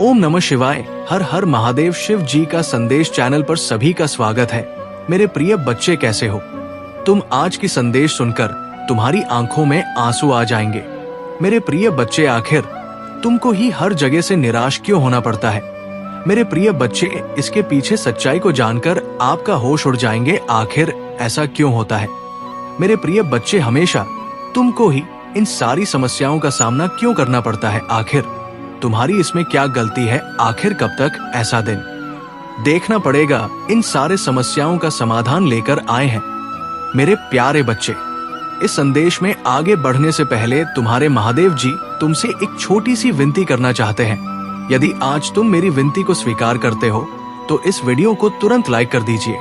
ओम नमः शिवाय। हर हर महादेव। शिव जी का संदेश चैनल पर सभी का स्वागत है। मेरे प्रिय बच्चे, कैसे हो तुम? आज की संदेश सुनकर तुम्हारी आंखों में आंसू आ जाएंगे। मेरे प्रिय बच्चे, आखिर तुमको ही हर जगह से निराश क्यों होना पड़ता है? मेरे प्रिय बच्चे, इसके पीछे सच्चाई को जानकर आपका होश उड़ जाएंगे। आखिर ऐसा क्यों होता है? मेरे प्रिय बच्चे, हमेशा तुमको ही इन सारी समस्याओं का सामना क्यों करना पड़ता है? आखिर तुम्हारी इसमें क्या गलती है? आखिर कब तक ऐसा दिन देखना पड़ेगा? इन सारे समस्याओं का समाधान लेकर आए हैं मेरे प्यारे बच्चे। इस संदेश में आगे बढ़ने से पहले तुम्हारे महादेव जी तुमसे एक छोटी सी विनती करना चाहते हैं। यदि आज तुम मेरी विनती को स्वीकार करते हो तो इस वीडियो को तुरंत लाइक कर दीजिए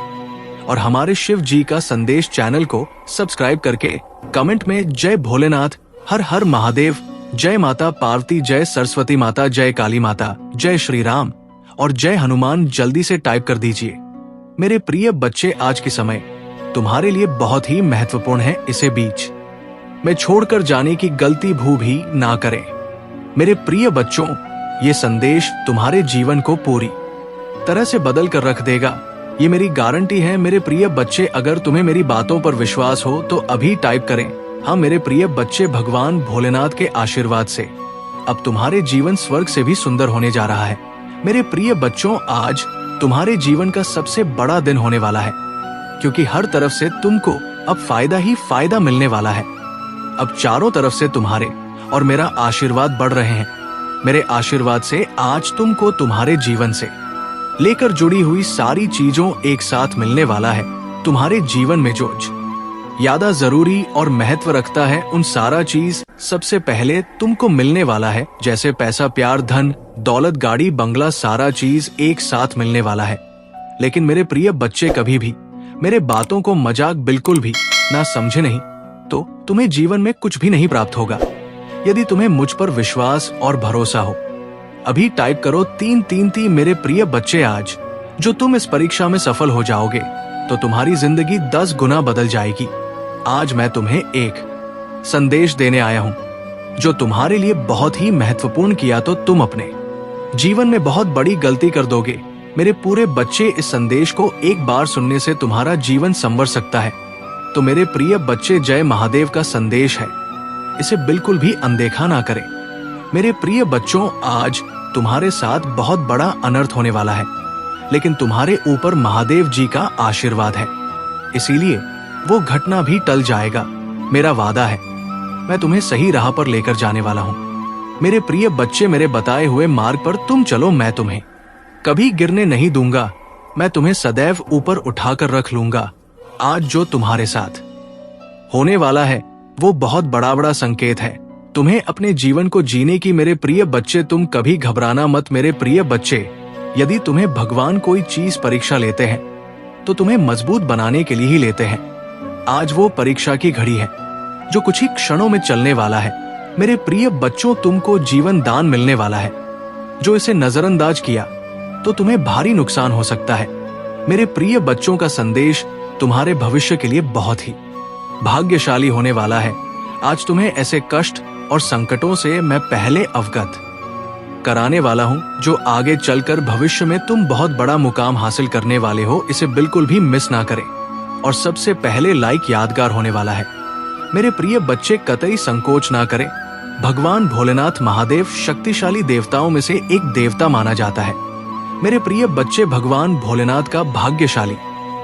और हमारे शिव जी का संदेश चैनल को सब्सक्राइब करके कमेंट में जय भोलेनाथ, हर हर महादेव, जय माता पार्वती, जय सरस्वती माता, जय काली माता, जय श्री राम और जय हनुमान जल्दी से टाइप कर दीजिए। मेरे प्रिय बच्चे, आज के समय तुम्हारे लिए बहुत ही महत्वपूर्ण है। इसे बीच में छोड़कर जाने की गलती भी ना करें। मेरे प्रिय बच्चों, ये संदेश तुम्हारे जीवन को पूरी तरह से बदल कर रख देगा, ये मेरी गारंटी है। मेरे प्रिय बच्चे, अगर तुम्हें मेरी बातों पर विश्वास हो तो अभी टाइप करें। हाँ मेरे प्रिय बच्चे, भगवान भोलेनाथ के आशीर्वाद से अब तुम्हारे जीवन स्वर्ग से भी सुंदर होने जा रहा है। मेरे प्रिय बच्चों, आज तुम्हारे जीवन का सबसे बड़ा दिन होने वाला है, क्योंकि हर तरफ से तुमको अब फायदा ही फायदा मिलने वाला है। अब चारों तरफ से तुम्हारे और मेरा आशीर्वाद बढ़ रहे हैं। मेरे आशीर्वाद से आज तुमको तुम्हारे जीवन से लेकर जुड़ी हुई सारी चीजों एक साथ मिलने वाला है। तुम्हारे जीवन में जो ज्यादा जरूरी और महत्व रखता है, उन सारा चीज सबसे पहले तुमको मिलने वाला है। जैसे पैसा, प्यार, धन, दौलत, गाड़ी, बंगला, सारा चीज एक साथ मिलने वाला है। लेकिन मेरे प्रिय बच्चे, कभी भी मेरे बातों को मजाक बिल्कुल भी ना समझे नहीं तो तुम्हें जीवन में कुछ भी नहीं प्राप्त होगा। यदि तुम्हें मुझ पर विश्वास और भरोसा हो, अभी टाइप करो 333। मेरे प्रिय बच्चे, आज जो तुम इस परीक्षा में सफल हो जाओगे तो तुम्हारी जिंदगी 10 गुना बदल जाएगी। आज मैं तुम्हें एक संदेश देने आया हूं जो तुम्हारे लिए बहुत ही महत्वपूर्ण। किया तो तुम अपने जीवन में बहुत बड़ी गलती कर दोगे। मेरे पूरे बच्चे, इस संदेश को एक बार सुनने से तुम्हारा जीवन संवर सकता है। तो मेरे प्रिय बच्चे, जय महादेव का संदेश है, इसे बिल्कुल भी अनदेखा ना करें। मेरे प्रिय बच्चों, आज तुम्हारे साथ बहुत बड़ा अनर्थ होने वाला है, लेकिन तुम्हारे ऊपर महादेव जी का आशीर्वाद है, इसीलिए वो घटना भी टल जाएगा। मेरा वादा है, मैं तुम्हें सही राह पर लेकर जाने वाला हूँ। मेरे प्रिय बच्चे, मेरे बताए हुए मार्ग पर तुम चलो। मैं तुम्हें कभी गिरने नहीं दूंगा। मैं तुम्हें सदैव ऊपर उठाकर रख लूंगा। आज जो तुम्हारे साथ होने वाला है वो बहुत बड़ा संकेत है तुम्हें अपने जीवन को जीने की। मेरे प्रिय बच्चे, तुम कभी घबराना मत। मेरे प्रिय बच्चे, यदि तुम्हें भगवान कोई चीज परीक्षा लेते हैं तो तुम्हें मजबूत बनाने के लिए ही लेते हैं। आज वो परीक्षा की घड़ी है जो कुछ ही क्षणों में चलने वाला है। मेरे प्रिय बच्चों, तुमको जीवन दान मिलने वाला है। जो इसे नजरअंदाज किया तो तुम्हें भारी नुकसान हो सकता है। मेरे प्रिय बच्चों का संदेश तुम्हारे भविष्य के लिए बहुत ही भाग्यशाली होने वाला है। आज तुम्हें ऐसे कष्ट और संकटों से मैं पहले अवगत कराने वाला हूं जो आगे चलकर भविष्य में तुम बहुत बड़ा मुकाम हासिल करने वाले हो। इसे बिल्कुल भी मिस ना करें। और सबसे पहले लाइक यादगार होने वाला है। मेरे प्रिय बच्चे, कतई संकोच ना करें। भगवान भोलेनाथ महादेव शक्तिशाली देवताओं में से एक देवता माना जाता है। मेरे प्रिय बच्चे, भगवान भोलेनाथ का भाग्यशाली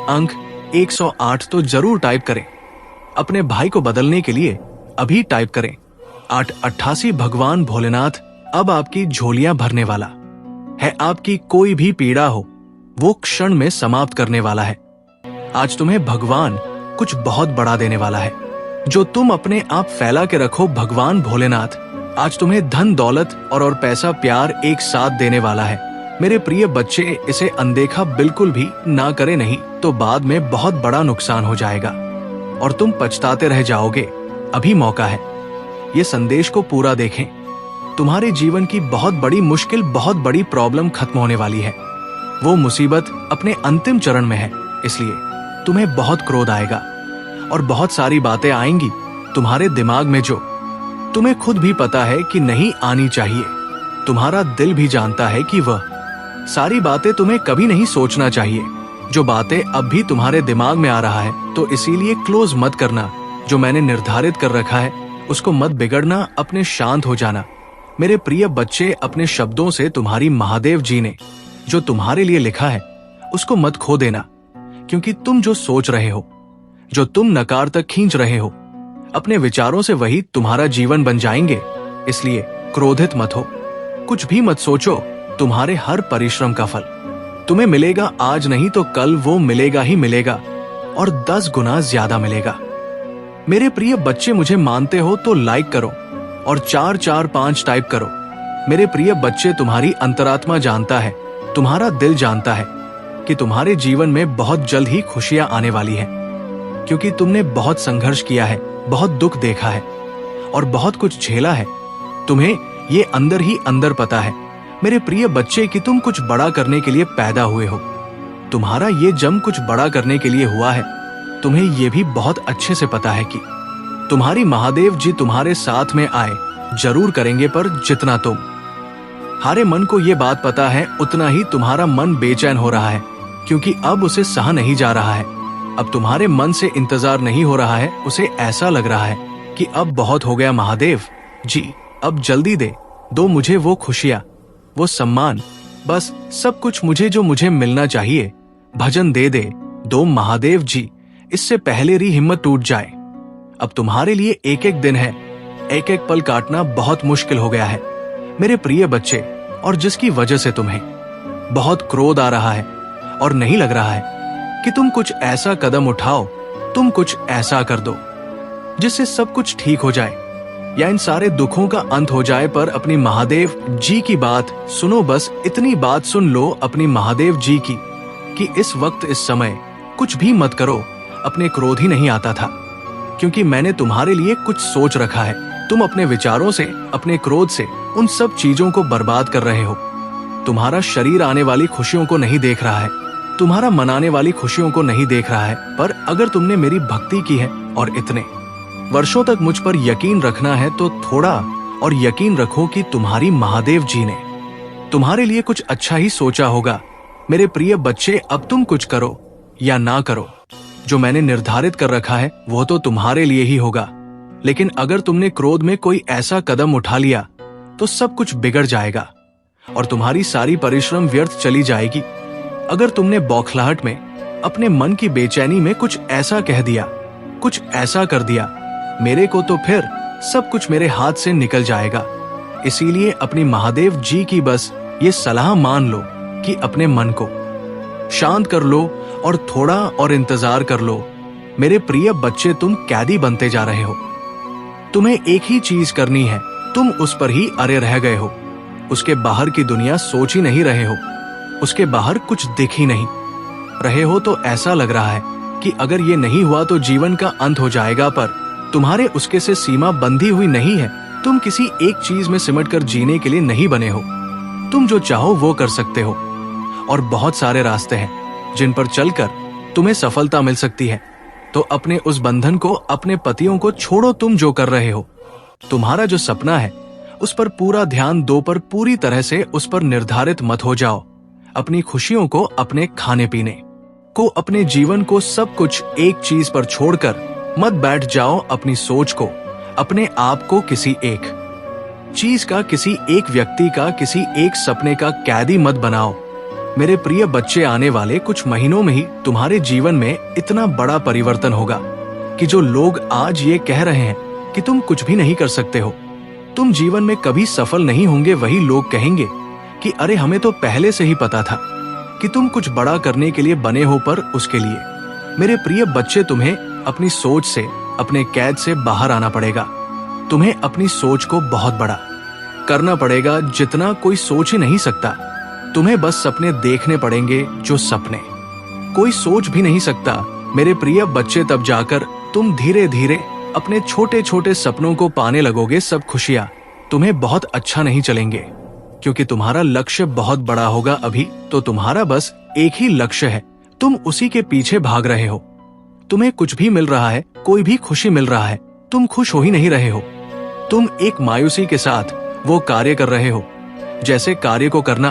अंक 108 तो जरूर टाइप करें। अपने भाई को बदलने के लिए अभी टाइप करें 888। भगवान भोलेनाथ अब आपकी झोलियां भरने वाला है। आपकी कोई भी पीड़ा हो वो क्षण में समाप्त करने वाला है। आज तुम्हें भगवान कुछ बहुत बड़ा देने वाला है जो तुम अपने आप फैला के रखो। भगवान भोलेनाथ आज तुम्हें धन, दौलत और पैसा, प्यार एक साथ देने वाला है। मेरे प्रिय बच्चे, इसे अनदेखा बिल्कुल भी ना करें, नहीं तो बाद में बहुत बड़ा नुकसान हो जाएगा और तुम पछताते रह जाओगे। अभी मौका है, ये संदेश को पूरा देखें। तुम्हारे जीवन की बहुत बड़ी मुश्किल, बहुत बड़ी प्रॉब्लम खत्म होने वाली है। वो मुसीबत अपने अंतिम चरण में है, इसलिए तुम्हें बहुत क्रोध आएगा और बहुत सारी बातें आएंगी तुम्हारे दिमाग में जो तुम्हें खुद भी पता है कि नहीं आनी चाहिए। तुम्हारा दिल भी जानता है कि वह सारी बातें तुम्हें कभी नहीं सोचना चाहिए। जो बातें अब भी तुम्हारे दिमाग में आ रहा है तो इसीलिए क्लोज मत करना। जो मैंने निर्धारित कर रखा है उसको मत बिगड़ना, अपने शांत हो जाना। मेरे प्रिय बच्चे, अपने शब्दों से तुम्हारी महादेव जी ने जो तुम्हारे लिए लिखा है उसको मत खो देना, क्योंकि तुम जो सोच रहे हो, जो तुम नकार तक खींच रहे हो, अपने विचारों से वही तुम्हारा जीवन बन जाएंगे। इसलिए क्रोधित मत हो, कुछ भी मत सोचो। तुम्हारे हर परिश्रम का फल तुम्हें मिलेगा, आज नहीं तो कल वो मिलेगा ही मिलेगा, और 10 गुना ज्यादा मिलेगा। मेरे प्रिय बच्चे, मुझे मानते हो तो लाइक करो और 445 टाइप करो। मेरे प्रिय बच्चे, तुम्हारी अंतरात्मा जानता है, तुम्हारा दिल जानता है कि तुम्हारे जीवन में बहुत जल्द ही खुशियां आने वाली है, क्योंकि तुमने बहुत संघर्ष किया है, बहुत दुख देखा है और बहुत कुछ झेला है। तुम्हें ये अंदर ही अंदर पता है मेरे प्रिय बच्चे कि तुम कुछ बड़ा करने के लिए पैदा हुए हो। तुम्हारा ये जन्म कुछ बड़ा करने के लिए हुआ है। तुम्हें ये भी बहुत अच्छे से पता है कि तुम्हारी महादेव जी तुम्हारे साथ में आए जरूर करेंगे, पर जितना तुम्हारे मन को ये बात पता है उतना ही तुम्हारा मन बेचैन हो रहा है, क्योंकि अब उसे सहा नहीं जा रहा है। अब तुम्हारे मन से इंतजार नहीं हो रहा है, उसे ऐसा लग रहा है कि अब बहुत हो गया महादेव जी, अब जल्दी दो मुझे वो खुशियां, वो सम्मान, बस सब कुछ मुझे जो मुझे मिलना चाहिए। भजन दे दो महादेव जी, इससे पहले ही हिम्मत टूट जाए। अब तुम्हारे लिए एक एक दिन है, एक एक पल काटना बहुत मुश्किल हो गया है मेरे प्रिय बच्चे, और जिसकी वजह से तुम्हें बहुत क्रोध आ रहा है और नहीं लग रहा है कि तुम कुछ ऐसा कदम उठाओ, तुम कुछ ऐसा कर दो जिससे सब कुछ ठीक हो जाए या इन सारे दुखों का अंत हो जाए। पर अपनी महादेव जी की बात सुनो, बस इतनी बात सुन लो अपनी महादेव जी की कि इस वक्त इस समय कुछ भी मत करो। अपने क्रोध ही नहीं आता था, क्योंकि मैंने तुम्हारे लिए कुछ सोच रखा है। तुम अपने विचारों से, अपने क्रोध से उन सब चीजों को बर्बाद कर रहे हो। तुम्हारा शरीर आने वाली खुशियों को नहीं देख रहा है, तुम्हारा मनाने वाली खुशियों को नहीं देख रहा है। पर अगर तुमने मेरी भक्ति की है और इतने वर्षों तक मुझ पर यकीन रखना है तो थोड़ा और यकीन रखो कि तुम्हारी महादेव जी ने तुम्हारे लिए कुछ अच्छा ही सोचा होगा। मेरे प्रिय बच्चे, अब तुम कुछ करो या ना करो, जो मैंने निर्धारित कर रखा है वो तो तुम्हारे लिए ही होगा। लेकिन अगर तुमने क्रोध में कोई ऐसा कदम उठा लिया तो सब कुछ बिगड़ जाएगा और तुम्हारी सारी परिश्रम व्यर्थ चली जाएगी। अगर तुमने बौखलाहट में, अपने मन की बेचैनी में कुछ ऐसा कह दिया, कुछ ऐसा कर दिया मेरे को, तो फिर सब कुछ मेरे हाथ से निकल जाएगा। इसीलिए अपनी महादेव जी की बस ये सलाह मान लो कि अपने मन को शांत कर लो और थोड़ा और इंतजार कर लो। मेरे प्रिय बच्चे, तुम कैदी बनते जा रहे हो। तुम्हें एक ही चीज करनी है, तुम उस पर ही अरे रह गए हो। उसके बाहर की दुनिया सोच ही नहीं रहे हो, उसके बाहर कुछ दिख ही नहीं रहे हो। तो ऐसा लग रहा है कि अगर ये नहीं हुआ तो जीवन का अंत हो जाएगा, पर तुम्हारे उसके से सीमा बंधी हुई नहीं है। तुम किसी एक चीज में सिमट कर जीने के लिए नहीं बने हो। तुम जो चाहो वो कर सकते हो, और बहुत सारे रास्ते हैं जिन पर चलकर तुम्हें सफलता मिल सकती है। तो अपने उस बंधन को, अपने पतियों को छोड़ो। तुम जो कर रहे हो, तुम्हारा जो सपना है उस पर पूरा ध्यान दो, पर पूरी तरह से उस पर निर्धारित मत हो जाओ। अपनी खुशियों को, अपने खाने पीने को, अपने जीवन को, सब कुछ एक चीज पर छोड़कर मत बैठ जाओ। अपनी सोच को, अपने आप को किसी एक चीज का, किसी एक व्यक्ति का, किसी एक सपने का कैदी मत बनाओ। मेरे प्रिय बच्चे, आने वाले कुछ महीनों में ही तुम्हारे जीवन में इतना बड़ा परिवर्तन होगा कि जो लोग आज ये कह रहे हैं कि तुम कुछ भी नहीं कर सकते हो, तुम जीवन में कभी सफल नहीं होंगे, वही लोग कहेंगे कि अरे हमें तो पहले से ही पता था कि तुम कुछ बड़ा करने के लिए बने हो। पर उसके लिए मेरे प्रिय बच्चे, तुम्हें अपनी सोच से, अपने कैद से बाहर आना पड़ेगा। तुम्हें अपनी सोच को बहुत बड़ा करना पड़ेगा, जितना कोई सोच ही नहीं सकता। तुम्हें बस सपने देखने पड़ेंगे, जो सपने कोई सोच भी नहीं सकता। मेरे प्रिय बच्चे, तब जाकर तुम धीरे धीरे अपने छोटे छोटे सपनों को पाने लगोगे। सब खुशियां तुम्हें बहुत अच्छा नहीं चलेंगे, क्योंकि तुम्हारा लक्ष्य बहुत बड़ा होगा। अभी तो तुम्हारा बस एक ही लक्ष्य है, तुम उसी के पीछे भाग रहे हो। तुम्हें कुछ भी मिल रहा है, कोई भी खुशी मिल रहा है, तुम खुश हो ही नहीं रहे हो। तुम एक मायूसी के साथ वो कार्य कर रहे हो जैसे कार्य को करना,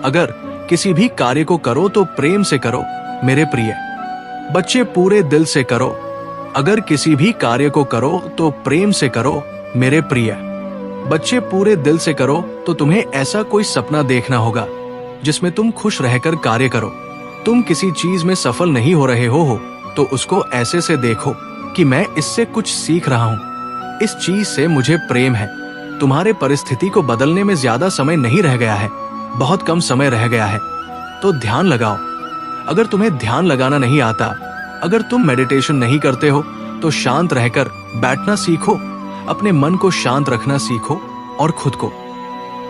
अगर किसी भी कार्य को करो तो प्रेम से करो मेरे प्रिय बच्चे, पूरे दिल से करो। अगर किसी भी कार्य को करो तो प्रेम से करो मेरे प्रिय बच्चे, पूरे दिल से करो तो तुम्हें ऐसा कोई सपना देखना होगा जिसमें तुम खुश रहकर कार्य करो। तुम किसी चीज में सफल नहीं हो रहे हो तो उसको ऐसे से देखो कि मैं इससे कुछ सीख रहा हूं, इस चीज से मुझे प्रेम है। तुम्हारे परिस्थिति को बदलने में ज्यादा समय नहीं रह गया है, बहुत कम समय रह गया है, तो ध्यान लगाओ। अगर तुम्हें ध्यान लगाना नहीं आता, अगर तुम मेडिटेशन नहीं करते हो तो शांत रहकर बैठना सीखो। अपने मन को शांत रखना सीखो और खुद को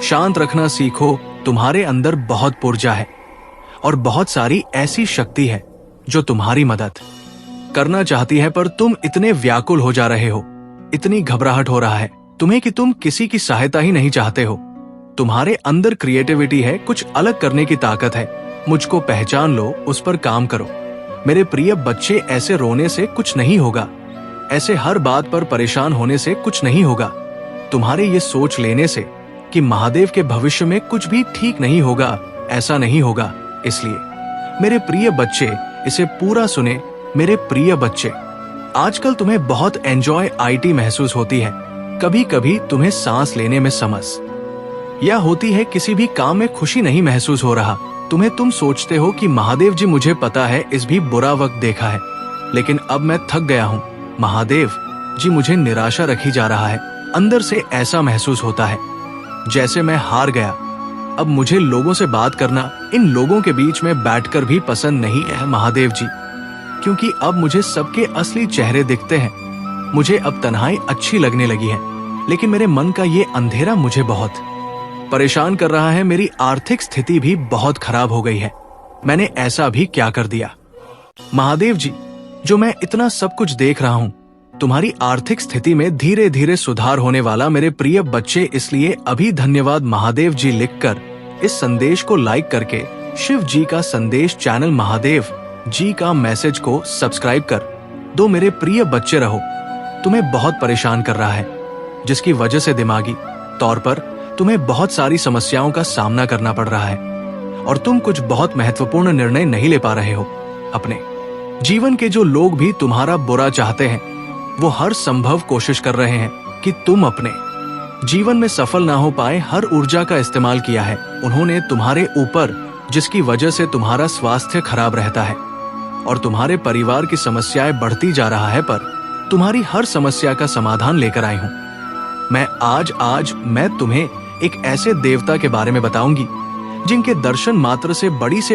शांत रखना सीखो। तुम्हारे अंदर बहुत ऊर्जा है और बहुत सारी ऐसी शक्ति है जो तुम्हारी मदद करना चाहती है, पर तुम इतने व्याकुल हो जा रहे हो, इतनी घबराहट हो रहा है तुम्हें कि तुम किसी की सहायता ही नहीं चाहते हो। तुम्हारे अंदर क्रिएटिविटी है, कुछ अलग करने की ताकत है। मुझको पहचान लो, उस पर काम करो मेरे प्रिय बच्चे। ऐसे रोने से कुछ नहीं होगा, ऐसे हर बात पर परेशान होने से कुछ नहीं होगा। तुम्हारे ये सोच लेने से कि महादेव के भविष्य में कुछ भी ठीक नहीं होगा, ऐसा नहीं होगा। इसलिए मेरे प्रिय बच्चे इसे पूरा सुने मेरे प्रिय बच्चे। आजकल तुम्हें बहुत एंजॉयटी महसूस होती है, कभी कभी तुम्हें सांस लेने में समस्या या होती है, किसी भी काम में खुशी नहीं महसूस हो रहा तुम्हें। तुम सोचते हो कि महादेव जी मुझे पता है इस भी बुरा वक्त देखा है, लेकिन अब मैं थक गया हूँ। महादेव जी मुझे निराशा रखी जा रहा है, अंदर से ऐसा महसूस होता है जैसे मैं हार गया। अब मुझे लोगों से बात करना, इन लोगों के बीच में बैठकर भी पसंद नहीं है महादेव जी, क्योंकि अब मुझे सबके असली चेहरे दिखते हैं। मुझे अब तन्हाई अच्छी लगने लगी है, लेकिन मेरे मन का ये अंधेरा मुझे बहुत परेशान कर रहा है। मेरी आर्थिक स्थिति भी बहुत खराब हो गई है, मैंने ऐसा भी क्या कर दिया महादेव जी जो मैं इतना सब कुछ देख रहा हूँ। तुम्हारी आर्थिक स्थिति में धीरे धीरे सुधार होने वाला मेरे प्रिय बच्चे, इसलिए अभी धन्यवाद महादेव जी लिखकर इस संदेश को लाइक करके शिव जी का संदेश चैनल महादेव जी का मैसेज को सब्सक्राइब कर दो मेरे प्रिय बच्चे। रहो तुम्हें बहुत परेशान कर रहा है, जिसकी वजह से दिमागी तौर पर तुम्हें बहुत सारी समस्याओं का सामना करना पड़ रहा है और तुम कुछ बहुत महत्वपूर्ण निर्णय नहीं ले पा रहे हो। अपने जीवन के जो लोग भी तुम्हारा बुरा चाहते हैं वो हर संभव कोशिश कर रहे हैं कि तुम अपने जीवन में सफल ना हो पाए। हर ऊर्जा का इस्तेमाल किया है उन्होंने तुम्हारे ऊपर, जिसकी वजह से तुम्हारा स्वास्थ्य खराब रहता है और तुम्हारे परिवार की समस्याएं बढ़ती जा रहा है, पर तुम्हारी हर समस्या का समाधान लेकर आई हूँ मैं। आज मैं तुम्हें एक ऐसे देवता के बारे में बताऊंगी जिनके दर्शन मात्र से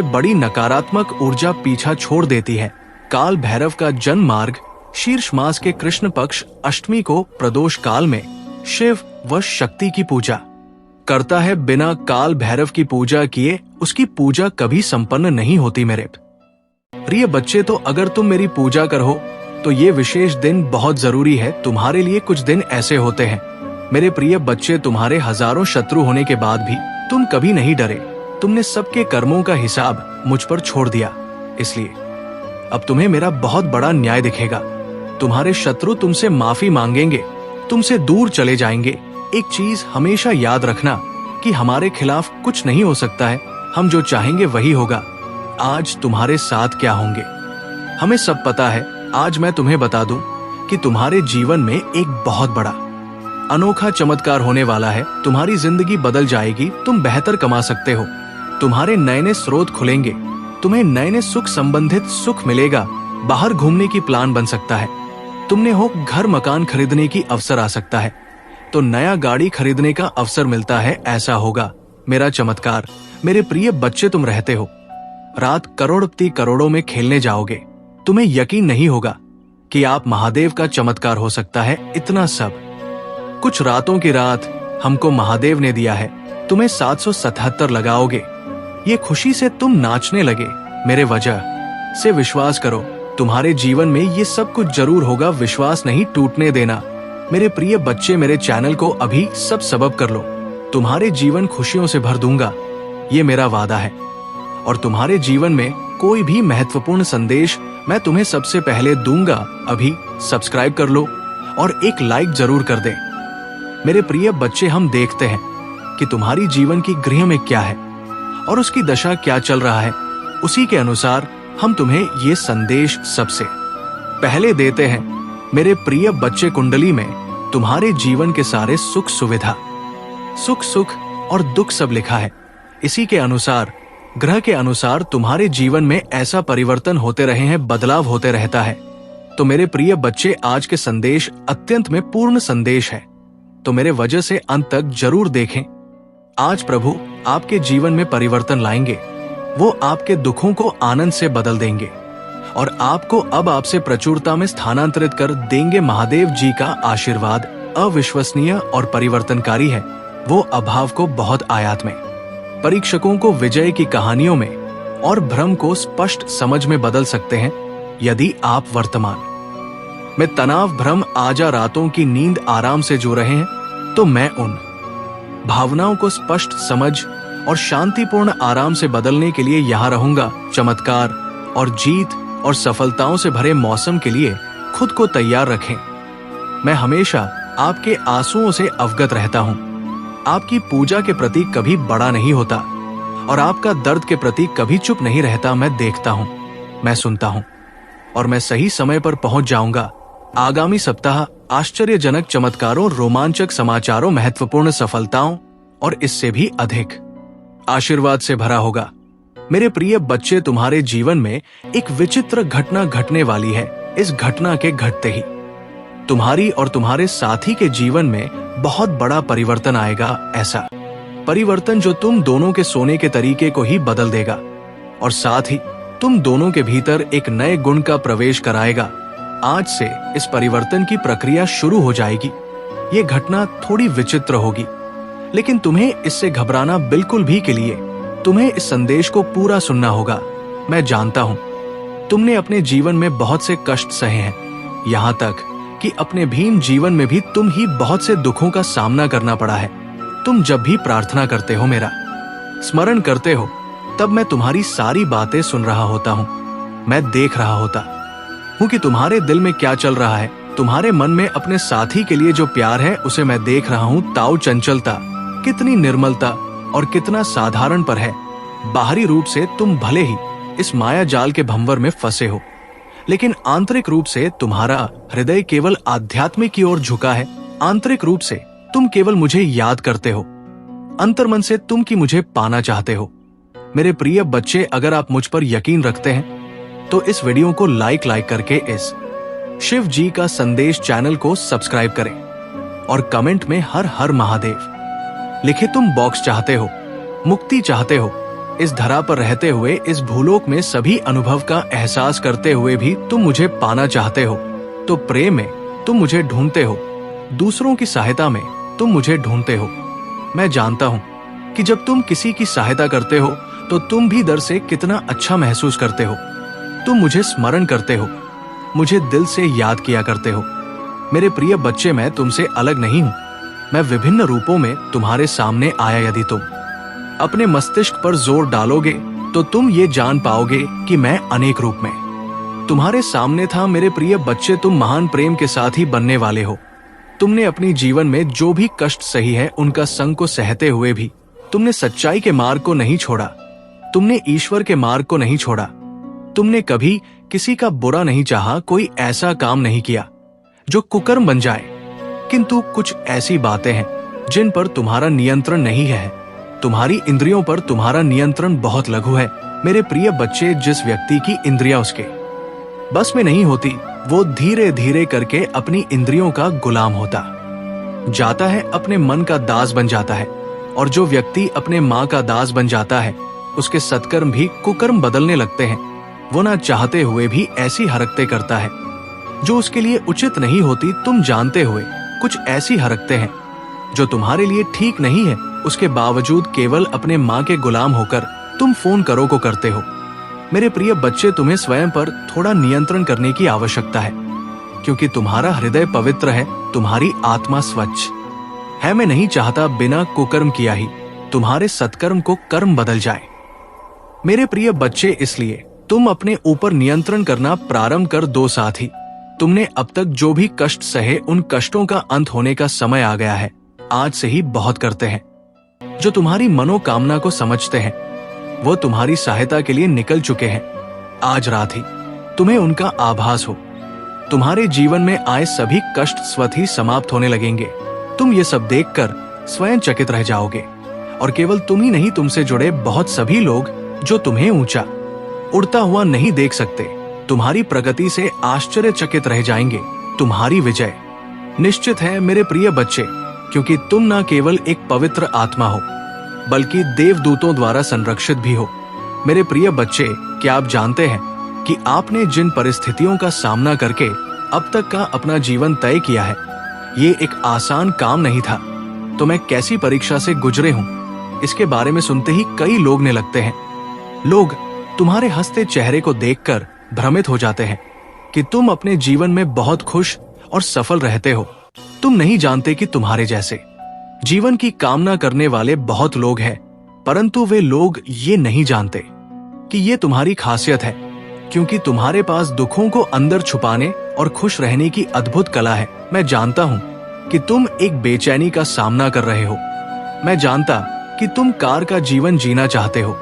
बड़ी नकारात्मक ऊर्जा पीछा छोड़ देती है। काल भैरव का जन्म मार्ग शीर्ष मास के कृष्ण पक्ष अष्टमी को प्रदोष काल में शिव व शक्ति की पूजा करता है। बिना काल भैरव की पूजा किए उसकी पूजा कभी संपन्न नहीं होती मेरे प्रिय बच्चे। तो अगर तुम मेरी पूजा करो तो ये विशेष दिन बहुत जरूरी है। तुम्हारे लिए कुछ दिन ऐसे होते हैं मेरे प्रिय बच्चे, तुम्हारे हजारों शत्रु होने के बाद भी तुम कभी नहीं डरे। तुमने सबके कर्मों का हिसाब मुझ पर छोड़ दिया, इसलिए अब तुम्हें मेरा बहुत बड़ा न्याय दिखेगा। तुम्हारे शत्रु तुमसे माफी मांगेंगे, तुमसे दूर चले जाएंगे। एक चीज हमेशा याद रखना कि हमारे खिलाफ कुछ नहीं हो सकता है, हम जो चाहेंगे वही होगा। आज तुम्हारे साथ क्या होंगे हमें सब पता है। आज मैं तुम्हें बता दूं कि तुम्हारे जीवन में एक बहुत बड़ा अनोखा चमत्कार होने वाला है। तुम्हारी जिंदगी बदल जाएगी, तुम बेहतर कमा सकते हो, तुम्हारे नए स्रोत खुलेंगे, तुम्हें नए सुख संबंधित सुख मिलेगा। बाहर घूमने की प्लान बन सकता है, तुमने हो घर मकान खरीदने की अवसर आ सकता है, तो नया गाड़ी खरीदने का अवसर मिलता है, ऐसा होगा मेरा चमत्कार। मेरे प्रिय बच्चे तुम रहते हो रात करोड़पति करोड़ों में खेलने जाओगे, तुम्हें यकीन नहीं होगा कि आप महादेव का चमत्कार हो सकता है। इतना सब कुछ रातों की रात हमको महादेव ने दिया है, तुम्हें 777 लगाओगे, ये खुशी से तुम नाचने लगे। मेरे वजह से विश्वास करो, तुम्हारे जीवन में ये सब कुछ जरूर होगा। विश्वास नहीं टूटने देना मेरे प्रिय बच्चे। मेरे चैनल को अभी सब सबब कर लो, तुम्हारे जीवन खुशियों से भर दूंगा, ये मेरा वादा है। और तुम्हारे जीवन में कोई भी महत्वपूर्ण संदेश मैं तुम्हें सबसे पहले दूंगा। अभी सब्सक्राइब कर लो और एक लाइक जरूर कर दे मेरे प्रिय बच्चे। हम देखते हैं कि तुम्हारी जीवन की गृह में क्या है और उसकी दशा क्या चल रहा है, उसी के अनुसार हम तुम्हें ये संदेश सबसे पहले देते हैं। मेरे प्रिय बच्चे, कुंडली में तुम्हारे जीवन के सारे सुख सुविधा, सुख और दुख सब लिखा है। इसी के अनुसार, ग्रह के अनुसार तुम्हारे जीवन में ऐसा परिवर्तन होते रहे हैं, बदलाव होते रहता है। तो मेरे प्रिय बच्चे, आज के संदेश अत्यंत में पूर्ण संदेश है, तो मेरे वजह से अंत तक जरूर देखें। आज प्रभु आपके जीवन में परिवर्तन लाएंगे। वो आपके दुखों को आनंद से बदल देंगे और आपको अब आपसे प्रचुरता में स्थानांतरित कर देंगे। महादेव जी का आशीर्वाद अविश्वसनीय और परिवर्तनकारी है। वो अभाव को बहुत आयात में, परीक्षकों को विजय की कहानियों में और भ्रम को स्पष्ट समझ में बदल सकते हैं। यदि आप वर्तमान में तनाव, भ्रम, आजा रातों की नींद आराम से जो रहे हैं, तो मैं उन भावनाओं को स्पष्ट समझ और शांतिपूर्ण आराम से बदलने के लिए यहाँ रहूंगा। चमत्कार और जीत और सफलताओं से भरे मौसम के लिए खुद को तैयार रखें। मैं हमेशा आपके आंसुओं से अवगत रहता हूँ। आपकी पूजा के प्रति कभी बड़ा नहीं होता और आपका दर्द के प्रति कभी चुप नहीं रहता। मैं देखता हूँ, मैं सुनता हूँ और मैं सही समय पर पहुंच जाऊंगा। आगामी सप्ताह आश्चर्यजनक चमत्कारों, रोमांचक समाचारों, महत्वपूर्ण सफलताओं और इससे भी अधिक आशीर्वाद से भरा होगा। मेरे प्रिय बच्चे, तुम्हारे जीवन में एक विचित्र घटना घटने वाली है। इस घटना के घटते ही तुम्हारी और तुम्हारे साथी के जीवन में बहुत बड़ा परिवर्तन आएगा। ऐसा परिवर्तन जो तुम दोनों के सोने के तरीके को ही बदल देगा और साथ ही तुम दोनों के भीतर एक नए गुण का प्रवेश कराएगा। आज से इस परिवर्तन की प्रक्रिया शुरू हो जाएगी। ये घटना थोड़ी विचित्र होगी, लेकिन तुम्हें इससे घबराना बिल्कुल भी के लिए तुम्हें इस संदेश को पूरा सुनना होगा। मैं जानता हूं तुमने अपने जीवन में बहुत से कष्ट सहे हैं, यहाँ तक कि अपने भीम जीवन में भी तुम ही बहुत से दुखों का सामना करना पड़ा है। तुम जब भी प्रार्थना करते हो, मेरा स्मरण करते हो, तब मैं तुम्हारी सारी बातें सुन रहा होता हूँ। मैं देख रहा होता हूँ कि तुम्हारे दिल में क्या चल रहा है। तुम्हारे मन में अपने साथी के लिए जो प्यार है, उसे मैं देख रहा हूँ। ताऊ चंचलता, कितनी निर्मलता और कितना साधारण पर है। बाहरी रूप से तुम भले ही इस माया जाल के भंवर में फंसे हो, लेकिन आंतरिक रूप से तुम्हारा हृदय केवल आध्यात्मिक की ओर झुका है। आंतरिक रूप से तुम केवल मुझे याद करते हो, अंतर्मन से तुम की मुझे पाना चाहते हो। मेरे प्रिय बच्चे, अगर आप मुझ पर यकीन रखते हैं तो इस वीडियो को लाइक करके इस शिव जी का संदेश चैनल को सब्सक्राइब करें और कमेंट में हर हर महादेव लिखे। तुम बॉक्स चाहते हो, मुक्ति चाहते हो। इस धरा पर रहते हुए, इस भूलोक में सभी अनुभव का एहसास करते हुए भी तुम मुझे पाना चाहते हो। तो प्रेम में तुम मुझे ढूंढते हो, दूसरों की सहायता में तुम मुझे ढूंढते हो। मैं जानता हूँ कि जब तुम किसी की सहायता करते हो तो तुम भी दर से कितना अच्छा महसूस करते हो। तुम मुझे स्मरण करते हो, मुझे दिल से याद किया करते हो। मेरे प्रिय बच्चे, मैं तुमसे अलग नहीं हूँ। मैं विभिन्न रूपों में तुम्हारे सामने आया। यदि तुम अपने मस्तिष्क पर जोर डालोगे तो तुम ये जान पाओगे कि मैं अनेक रूप में तुम्हारे सामने था। मेरे प्रिय बच्चे, तुम महान प्रेम के साथ ही बनने वाले हो। तुमने अपनी जीवन में जो भी कष्ट सही है, उनका संग को सहते हुए भी तुमने सच्चाई के मार्ग को नहीं छोड़ा। तुमने ईश्वर के मार्ग को नहीं छोड़ा। तुमने कभी किसी का बुरा नहीं चाहा, कोई ऐसा काम नहीं किया जो कुकर्म बन जाए। किंतु कुछ ऐसी बातें हैं जिन पर तुम्हारा नियंत्रण नहीं है। तुम्हारी इंद्रियों पर तुम्हारा नियंत्रण बहुत लघु है। मेरे प्रिय बच्चे, जिस व्यक्ति की इंद्रियां उसके बस में नहीं होती, वो धीरे धीरे करके अपनी इंद्रियों का गुलाम होता जाता है, अपने मन का दास बन जाता है। और जो व्यक्ति अपने माँ का दास बन जाता है, उसके सत्कर्म भी कुकर्म बदलने लगते हैं। वो ना चाहते हुए भी ऐसी हरकतें करता है जो उसके लिए उचित नहीं होती। तुम जानते हुए कुछ ऐसी हरकतें हैं जो तुम्हारे लिए ठीक नहीं है, उसके बावजूद केवल अपने माँ के गुलाम होकर तुम फोन करो को करते हो। मेरे प्रिय बच्चे, तुम्हें स्वयं पर थोड़ा नियंत्रण करने की आवश्यकता है, क्योंकि तुम्हारा हृदय पवित्र है, तुम्हारी आत्मा स्वच्छ है। मैं नहीं चाहता बिना कुकर्म किया ही तुम्हारे सत्कर्म को कर्म बदल जाए। मेरे प्रिय बच्चे, इसलिए तुम अपने ऊपर नियंत्रण करना प्रारंभ कर दो। साथ ही तुमने अब तक जो भी कष्ट सहे, उन कष्टों का अंत होने का समय आ गया है। आज से ही बहुत करते हैं। जो तुम्हारी मनोकामना को समझते हैं। वो तुम्हारी सहायता के लिए निकल चुके हैं। आज रात ही तुम्हें उनका आभास हो। तुम्हारे जीवन में आए सभी कष्ट स्वतः ही समाप्त होने लगेंगे। तुम ये सब देखकर स्वयं चकित रह जाओगे। और केवल तुम ही नहीं, तुमसे जुड़े बहुत सभी लोग जो तुम्हें ऊंचा उड़ता हुआ नहीं देख सकते, तुम्हारी प्रगति से आश्चर्यचकित रह जाएंगे। तुम्हारी विजय निश्चित है मेरे प्रिय बच्चे, क्योंकि तुम न केवल एक पवित्र आत्मा हो, बल्कि देवदूतों द्वारा संरक्षित भी हो। मेरे प्रिय बच्चे, क्या आप जानते हैं कि आपने जिन परिस्थितियों का सामना करके अब तक का अपना जीवन तय किया है, ये एक आसान काम नहीं था। तो मैं कैसी परीक्षा से गुजरे हूँ, इसके बारे में सुनते ही कई लोग ने लगते हैं। लोग तुम्हारे हंसते चेहरे को देखकर भ्रमित हो जाते हैं कि तुम अपने जीवन में बहुत खुश और सफल रहते हो। तुम नहीं जानते कि तुम्हारे जैसे जीवन की कामना करने वाले बहुत लोग हैं, परंतु वे लोग ये नहीं जानते कि ये तुम्हारी खासियत है, क्योंकि तुम्हारे पास दुखों को अंदर छुपाने और खुश रहने की अद्भुत कला है। मैं जानता हूँ कि तुम एक बेचैनी का सामना कर रहे हो। मैं जानता कि तुम कार का जीवन जीना चाहते हो।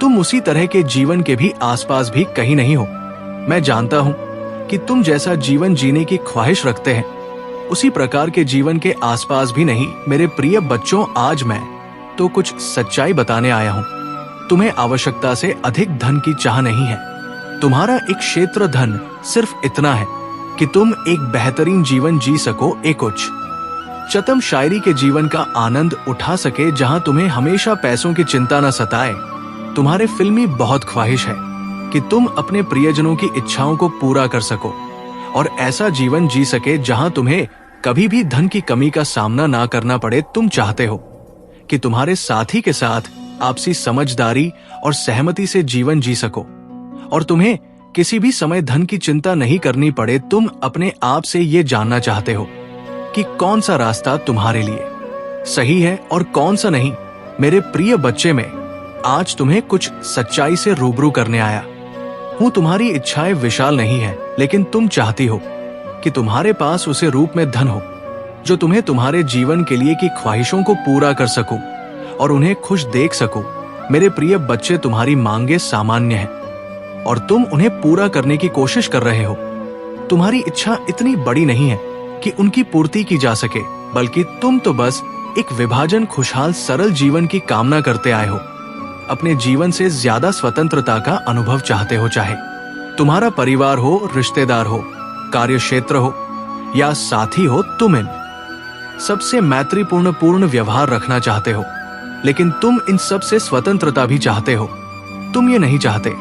तुम उसी तरह के जीवन के भी आसपास भी कहीं नहीं हो। मैं जानता हूँ कि तुम जैसा जीवन जीने की ख्वाहिश रखते हैं, उसी प्रकार के जीवन के आसपास भी नहीं। मेरे प्रिय बच्चों, आज मैं तो कुछ सच्चाई बताने आया हूँ। तुम्हें आवश्यकता से अधिक धन की चाह नहीं है। तुम्हारा एक क्षेत्र धन सिर्फ इतना है कि तुम एक बेहतरीन जीवन जी सको, एक उच्च चतम शायरी के जीवन का आनंद उठा सके, जहां तुम्हें हमेशा पैसों की चिंता न सताए। तुम्हारे फिल्मी बहुत ख्वाहिश है कि तुम अपने प्रियजनों की इच्छाओं को पूरा कर सको और ऐसा जीवन जी सके जहां तुम्हें कभी भी धन की कमी का सामना ना करना पड़े। तुम चाहते हो कि तुम्हारे साथी के साथ आपसी समझदारी और सहमति से जीवन जी सको और तुम्हें किसी भी समय धन की चिंता नहीं करनी पड़े। तुम अपने आप से ये जानना चाहते हो कि कौन सा रास्ता तुम्हारे लिए सही है और कौन सा नहीं। मेरे प्रिय बच्चे, में आज तुम्हें कुछ सच्चाई से रूबरू करने आया हूं। तुम्हारी इच्छाएं विशाल नहीं है, लेकिन तुम चाहती हो कि तुम्हारे पास उसे रूप में धन हो जो तुम्हें तुम्हारे जीवन के लिए की ख्वाहिशों को पूरा कर सको और उन्हें खुश देख सको। मेरे प्रिय बच्चे, तुम्हारी मांगे सामान्य है और तुम उन्हें पूरा करने की कोशिश कर रहे हो। तुम्हारी इच्छा इतनी बड़ी नहीं है कि उनकी पूर्ति की जा सके, बल्कि तुम तो बस एक विभाजन खुशहाल सरल जीवन की कामना करते आए हो। अपने जीवन से ज्यादा स्वतंत्रता का अनुभव चाहते हो, चाहे तुम्हारा परिवार हो, रिश्तेदार हो, कार्यक्षेत्र हो या साथी हो। तुम इन सबसे मैत्रीपूर्ण पूर्ण व्यवहार रखना चाहते हो, लेकिन तुम इन सब से स्वतंत्रता भी चाहते हो। तुम ये नहीं चाहते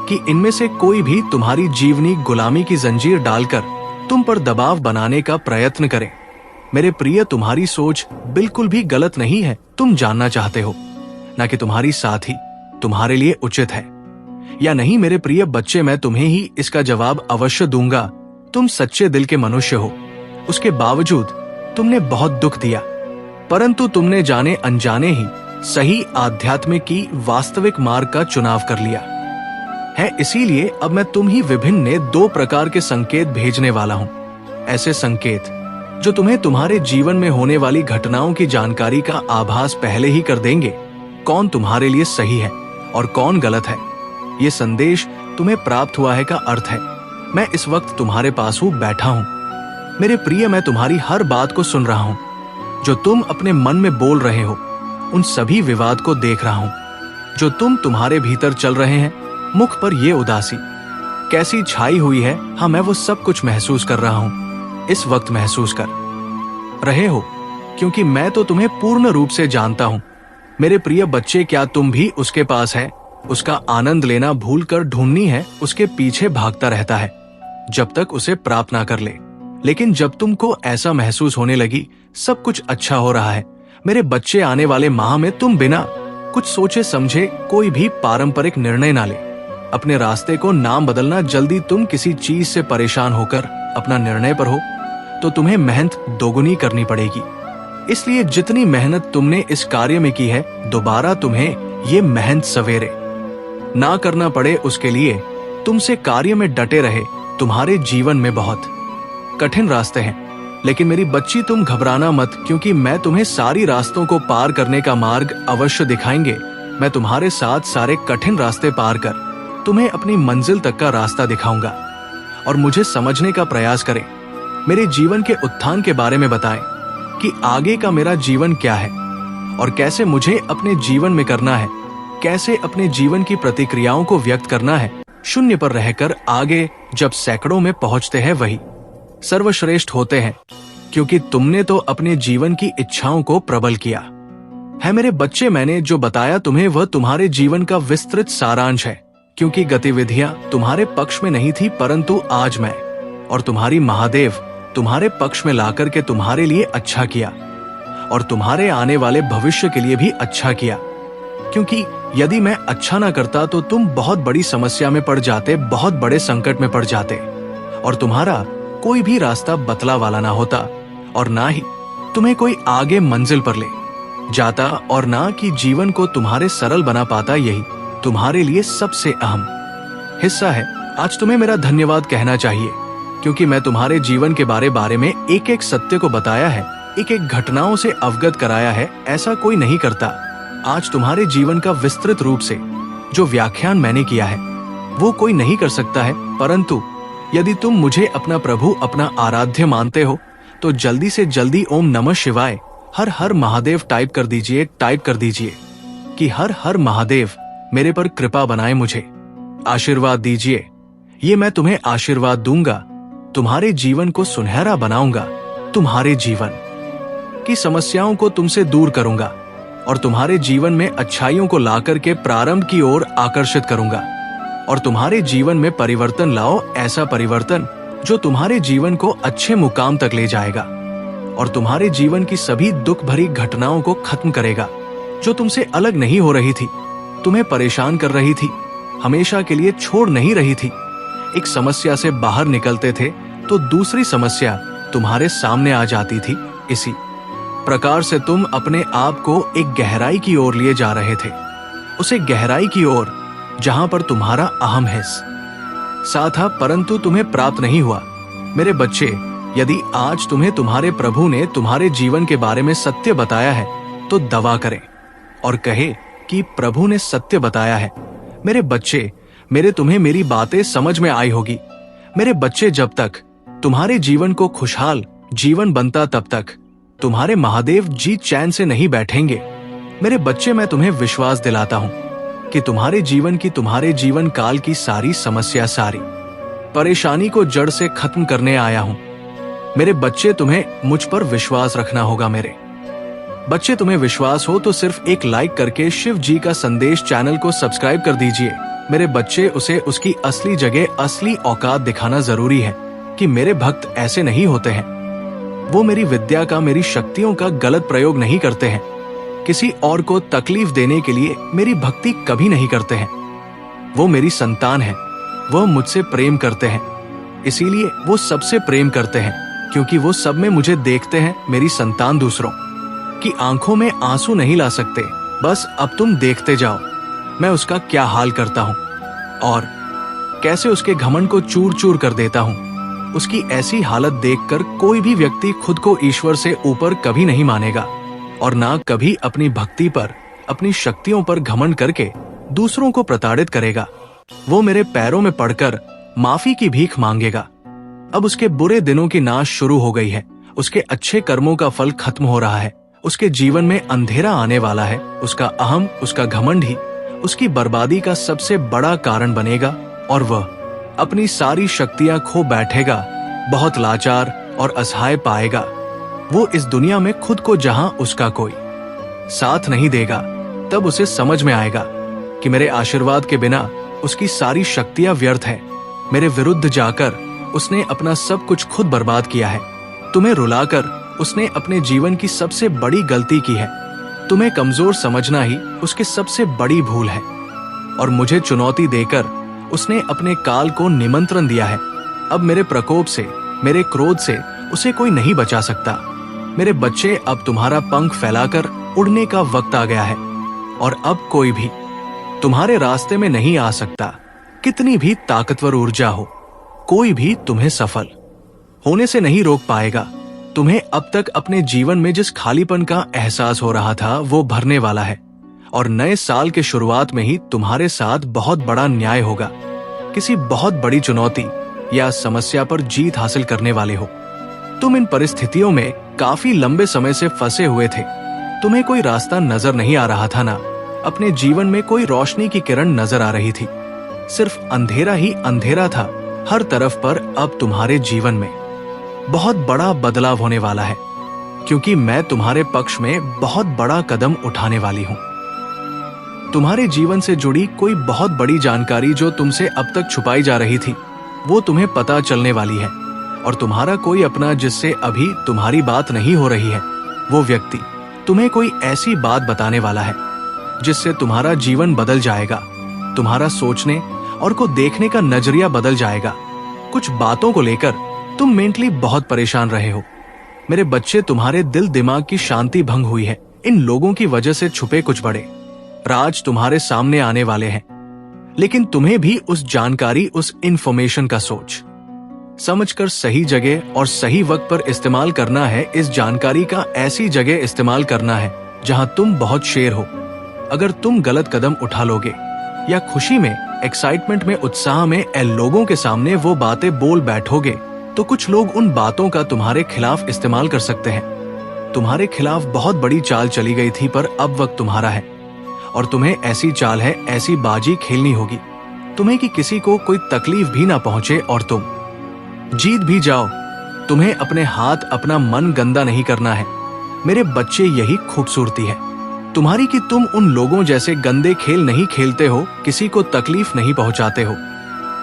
कि इनमें से कोई भी तुम्हारी जीवनी गुलामी की जंजीर डालकर तुम पर दबाव बनाने का प्रयत्न करे। मेरे प्रिय, तुम्हारी सोच बिल्कुल भी गलत नहीं है। तुम जानना चाहते हो ना कि तुम्हारी साथी तुम्हारे लिए उचित है या नहीं। मेरे प्रिय बच्चे, मैं तुम्हें ही इसका जवाब अवश्य दूंगा। तुम सच्चे दिल के मनुष्य हो। उसके बावजूद तुमने बहुत दुख दिया, परंतु तुमने जाने अनजाने ही सही आध्यात्मिक की वास्तविक मार्ग का चुनाव कर लिया है। इसीलिए अब मैं तुम ही विभिन्न ने 2 प्रकार के संकेत भेजने वाला हूं। ऐसे संकेत जो तुम्हें तुम्हारे जीवन में होने वाली घटनाओं की जानकारी का आभास पहले ही कर देंगे। कौन तुम्हारे लिए सही है और कौन गलत है, ये संदेश तुम्हें प्राप्त हुआ है का अर्थ है मैं इस वक्त तुम्हारे पास हूं, बैठा हूं। मेरे प्रिय, मैं तुम्हारी हर बात को सुन रहा हूं जो तुम अपने मन में बोल रहे हो। उन सभी विवाद को देख रहा हूं जो तुम्हारे भीतर चल रहे हैं। मुख पर ये उदासी कैसी छाई हुई है। हाँ, मैं वो सब कुछ महसूस कर रहा हूं। इस वक्त महसूस कर रहे हो, क्योंकि मैं तो तुम्हें पूर्ण रूप से जानता हूं। मेरे प्रिय बच्चे, क्या तुम भी उसके पास है? उसका आनंद लेना भूलकर ढूंढनी है, उसके पीछे भागता रहता है जब तक उसे प्राप्त ना कर ले। लेकिन जब तुमको ऐसा महसूस होने लगी सब कुछ अच्छा हो रहा है, मेरे बच्चे, आने वाले माह में तुम बिना कुछ सोचे समझे कोई भी पारंपरिक निर्णय ना ले। अपने रास्ते को नाम बदलना। जल्दी तुम किसी चीज से परेशान होकर अपना निर्णय पर हो तो तुम्हें मेहनत दोगुनी करनी पड़ेगी। इसलिए जितनी मेहनत तुमने इस कार्य में की है, दोबारा तुम्हें ये मेहनत सवेरे ना करना पड़े, उसके लिए तुमसे कार्य में डटे रहे। तुम्हारे जीवन में बहुत कठिन रास्ते हैं, लेकिन मेरी बच्ची तुम घबराना मत, क्योंकि मैं तुम्हें सारी रास्तों को पार करने का मार्ग अवश्य दिखाएंगे। मैं तुम्हारे साथ सारे कठिन रास्ते पार कर तुम्हें अपनी मंजिल तक का रास्ता दिखाऊंगा। और मुझे समझने का प्रयास करें, मेरे जीवन के उत्थान के बारे में बताएं कि आगे का मेरा जीवन क्या है और कैसे मुझे अपने जीवन में करना है, कैसे अपने जीवन की प्रतिक्रियाओं को व्यक्त करना है। शून्य पर रहकर आगे जब सैकड़ों में पहुंचते हैं वही सर्वश्रेष्ठ होते हैं, क्योंकि तुमने तो अपने जीवन की इच्छाओं को प्रबल किया है। मेरे बच्चे, मैंने जो बताया तुम्हें वह तुम्हारे जीवन का विस्तृत सारांश है, क्योंकि गतिविधियां तुम्हारे पक्ष में नहीं थी, परंतु आज मैं और तुम्हारी महादेव तुम्हारे पक्ष में लाकर के तुम्हारे लिए अच्छा किया और तुम्हारे आने वाले भविष्य के लिए भी अच्छा किया। क्योंकि यदि मैं अच्छा ना करता तो तुम बहुत बड़ी समस्या में पड़ जाते, बहुत बड़े संकट में पड़ जाते और तुम्हारा कोई भी रास्ता बतला वाला ना होता और ना ही तुम्हें कोई आगे मंजिल पर ले जाता और ना कि जीवन को तुम्हारे सरल बना पाता। यही तुम्हारे लिए सबसे अहम हिस्सा है। आज तुम्हें मेरा धन्यवाद कहना चाहिए, क्योंकि मैं तुम्हारे जीवन के बारे में एक एक सत्य को बताया है, एक एक घटनाओं से अवगत कराया है। ऐसा कोई नहीं करता। आज तुम्हारे जीवन का विस्तृत रूप से जो व्याख्यान मैंने किया है वो कोई नहीं कर सकता है। परंतु यदि तुम मुझे अपना प्रभु, अपना आराध्य मानते हो तो जल्दी से जल्दी ओम नमः शिवाय हर हर महादेव टाइप कर दीजिए कि हर हर महादेव मेरे पर कृपा बनाए, मुझे आशीर्वाद दीजिए। ये मैं तुम्हें आशीर्वाद दूंगा, तुम्हारे जीवन को सुनहरा बनाऊंगा, तुम्हारे जीवन की समस्याओं को तुमसे दूर करूंगा और तुम्हारे जीवन में अच्छाइयों को लाकर के प्रारंभ की ओर आकर्षित करूंगा और तुम्हारे जीवन में परिवर्तन लाओ, ऐसा परिवर्तन जो तुम्हारे जीवन को अच्छे मुकाम तक ले जाएगा और तुम्हारे जीवन की सभी दुख भरी घटनाओं को खत्म करेगा, जो तुमसे अलग नहीं हो रही थी, तुम्हें परेशान कर रही थी, हमेशा के लिए छोड़ नहीं रही थी। एक समस्या से बाहर निकलते थे तो दूसरी समस्या तुम्हारे सामने आ जाती थी। इसी प्रकार से तुम अपने आप को एक गहराई की ओर लिए जा रहे थे, उसे गहराई की ओर जहां पर तुम्हारा अहम हिस्सा था, परंतु तुम्हें प्राप्त नहीं हुआ। मेरे बच्चे, यदि आज तुम्हें तुम्हारे प्रभु ने तुम्हारे जीवन के बारे में सत्य बताया है तो दवा करें और कहे कि प्रभु ने सत्य बताया है। मेरे बच्चे, तुम्हें मेरी बातें समझ में आई होगी। मेरे बच्चे, जब तक तुम्हारे जीवन को खुशहाल जीवन बनता तब तक तुम्हारे महादेव जी चैन से नहीं बैठेंगे। मेरे बच्चे, मैं तुम्हें विश्वास दिलाता हूं कि तुम्हारे जीवन काल की सारी समस्या, सारी परेशानी को जड़ से खत्म करने आया हूं। मेरे बच्चे, तुम्हें मुझ पर विश्वास रखना होगा। मेरे बच्चे, तुम्हें विश्वास हो तो सिर्फ एक लाइक करके शिव जी का संदेश चैनल को सब्सक्राइब कर दीजिए। मेरे बच्चे, उसे उसकी असली जगह, असली औकात दिखाना जरूरी है कि मेरे भक्त ऐसे नहीं होते हैं। वो मेरी विद्या का, मेरी शक्तियों का गलत प्रयोग नहीं करते हैं। किसी और को तकलीफ देने के लिए मेरी भक्ति कभी नहीं करते हैं। वो मेरी संतान है, वह मुझसे प्रेम करते हैं, इसीलिए वो सबसे प्रेम करते हैं, क्योंकि वो सब में मुझे देखते हैं। मेरी संतान दूसरों की आंखों में आंसू नहीं ला सकते। बस अब तुम देखते जाओ मैं उसका क्या हाल करता हूं और कैसे उसके घमंड को चूर चूर कर देता हूं। उसकी ऐसी हालत देखकर कोई भी व्यक्ति खुद को ईश्वर से ऊपर कभी नहीं मानेगा और ना कभी अपनी भक्ति पर, अपनी शक्तियों पर घमंड करके दूसरों को प्रताड़ित करेगा। वो मेरे पैरों में पड़कर माफी की भीख मांगेगा। अब उसके बुरे दिनों की नाश शुरू हो गई है, उसके अच्छे कर्मों का फल खत्म हो रहा है, उसके जीवन में अंधेरा आने वाला है। उसका अहम, उसका घमंड ही उसकी बर्बादी का सबसे बड़ा कारण बनेगा और वह अपनी सारी शक्तियां खो बैठेगा, बहुत लाचार और असहाय पाएगा। वो इस दुनिया में खुद को जहां उसका कोई साथ नहीं देगा, तब उसे समझ में आएगा कि मेरे आशीर्वाद के बिना उसकी सारी शक्तियां व्यर्थ है। मेरे विरुद्ध जाकर उसने अपना सब कुछ खुद बर्बाद किया है। तुम्हें रुलाकर उसने अपने जीवन की सबसे बड़ी गलती की है। तुम्हें कमजोर समझना ही उसकी सबसे बड़ी भूल है और मुझे चुनौती देकर उसने अपने काल को निमंत्रण दिया है। अब मेरे प्रकोप से, मेरे क्रोध से उसे कोई नहीं बचा सकता। मेरे बच्चे, अब तुम्हारा पंख फैलाकर उड़ने का वक्त आ गया है और अब कोई भी तुम्हारे रास्ते में नहीं आ सकता। कितनी भी ताकतवर ऊर्जा हो, कोई भी तुम्हें सफल होने से नहीं रोक पाएगा। तुम्हें अब तक अपने जीवन में जिस खालीपन का एहसास हो रहा था वो भरने वाला है, और नए साल के शुरुआत में ही तुम्हारे साथ बहुत बड़ा न्याय होगा। किसी बहुत बड़ी चुनौती या समस्या पर जीत हासिल करने वाले हो। तुम इन परिस्थितियों में काफी लंबे समय से फंसे हुए थे। तुम्हें कोई रास्ता नजर नहीं आ रहा था ना अपने जीवन में कोई रोशनी की किरण नजर आ रही थी। सिर्फ अंधेरा ही अंधेरा था हर तरफ पर। अब तुम्हारे जीवन में बहुत बड़ा बदलाव होने वाला है, क्योंकि मैं तुम्हारे पक्ष में बहुत बड़ा कदम उठाने वाली हूं। तुम्हारे जीवन से जुड़ी कोई बहुत बड़ी जानकारी जो तुमसे अब तक छुपाई जा रही थी, वो तुम्हें पता चलने वाली है। और तुम्हारा कोई अपना जिससे अभी तुम्हारी बात नहीं हो रही है, वो व्यक्ति तुम्हें कोई ऐसी बात बताने वाला है जिससे तुम्हारा जीवन बदल जाएगा। तुम्हारा सोचने और को देखने का नजरिया बदल जाएगा। कुछ बातों को लेकर तुम मेंटली बहुत परेशान रहे हो। मेरे बच्चे, तुम्हारे दिल दिमाग की शांति भंग हुई है। इन लोगों की वजह से छुपे कुछ बड़े राज तुम्हारे सामने आने वाले हैं, लेकिन तुम्हें भी उस जानकारी, उस इंफॉर्मेशन का सोच समझकर सही जगह और सही वक्त पर इस्तेमाल करना है। इस जानकारी का ऐसी जगह इस्तेमाल करना है जहां तुम बहुत शेर हो। अगर तुम गलत कदम उठा लोगे या खुशी में, एक्साइटमेंट में, उत्साह में लोगों के सामने वो बातें बोल बैठोगे, तो कुछ लोग उन बातों का तुम्हारे खिलाफ इस्तेमाल कर सकते हैं। तुम्हारे खिलाफ बहुत बड़ी चाल चली गई थी, पर अब वक्त तुम्हारा है और तुम्हें ऐसी चाल है, ऐसी बाजी खेलनी होगी तुम्हें कि किसी को कोई तकलीफ भी ना पहुंचे और तुम जीत भी जाओ। तुम्हें अपने हाथ, अपना मन गंदा नहीं करना है मेरे बच्चे। यही खूबसूरती है तुम्हारी कि तुम उन लोगों जैसे गंदे खेल नहीं खेलते हो, किसी को तकलीफ नहीं पहुंचाते हो।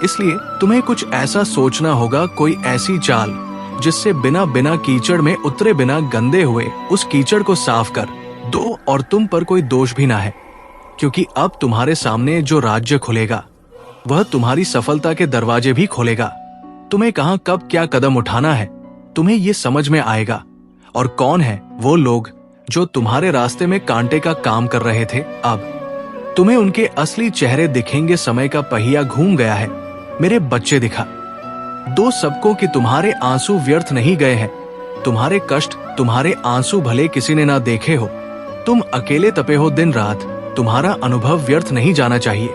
इसलिए तुम्हें कुछ ऐसा सोचना होगा, कोई ऐसी चाल जिससे बिना बिना कीचड़ में उतरे बिना गंदे हुए उस कीचड़ को साफ कर दो और तुम पर कोई दोष भी ना है। क्योंकि अब तुम्हारे सामने जो राज्य खुलेगा वह तुम्हारी सफलता के दरवाजे भी खोलेगा। तुम्हें कहां, कब, क्या कदम उठाना है, तुम्हें ये समझ में आएगा। और कौन है वो लोग जो तुम्हारे रास्ते में कांटे का काम कर रहे थे, अब तुम्हें उनके असली चेहरे दिखेंगे। समय का पहिया घूम गया है मेरे बच्चे। दिखा दो सबको कि तुम्हारे आंसू व्यर्थ नहीं गए हैं। तुम्हारे कष्ट, तुम्हारे आंसू भले किसी ने ना देखे हो, तुम अकेले तपे हो दिन रात, तुम्हारा अनुभव व्यर्थ नहीं जाना चाहिए।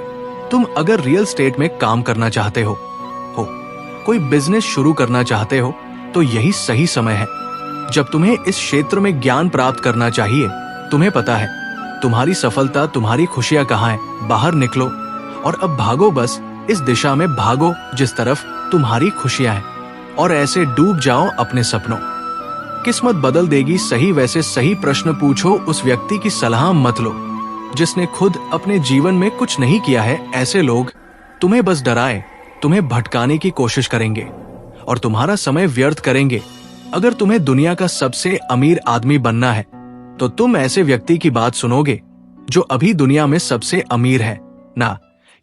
तुम अगर रियल स्टेट में काम करना चाहते हो, कोई बिजनेस शुरू करना चाहते हो, तो यही सही समय है जब तुम्हें इस क्षेत्र में ज्ञान प्राप्त करना चाहिए। तुम्हें पता है तुम्हारी सफलता, तुम्हारी खुशियां कहाँ है। बाहर निकलो और अब भागो, बस इस दिशा में भागो जिस तरफ तुम्हारी खुशियां हैं, और ऐसे डूब जाओ अपने सपनों। किस्मत बदल देगी सही वैसे। सही प्रश्न पूछो, उस व्यक्ति की सलाह मत लो जिसने खुद अपने जीवन में कुछ नहीं किया है। ऐसे लोग तुम्हें बस डराए, तुम्हें भटकाने की कोशिश करेंगे और तुम्हारा समय व्यर्थ करेंगे। अगर तुम्हें दुनिया का सबसे अमीर आदमी बनना है, तो तुम ऐसे व्यक्ति की बात सुनोगे जो अभी दुनिया में सबसे अमीर है, ना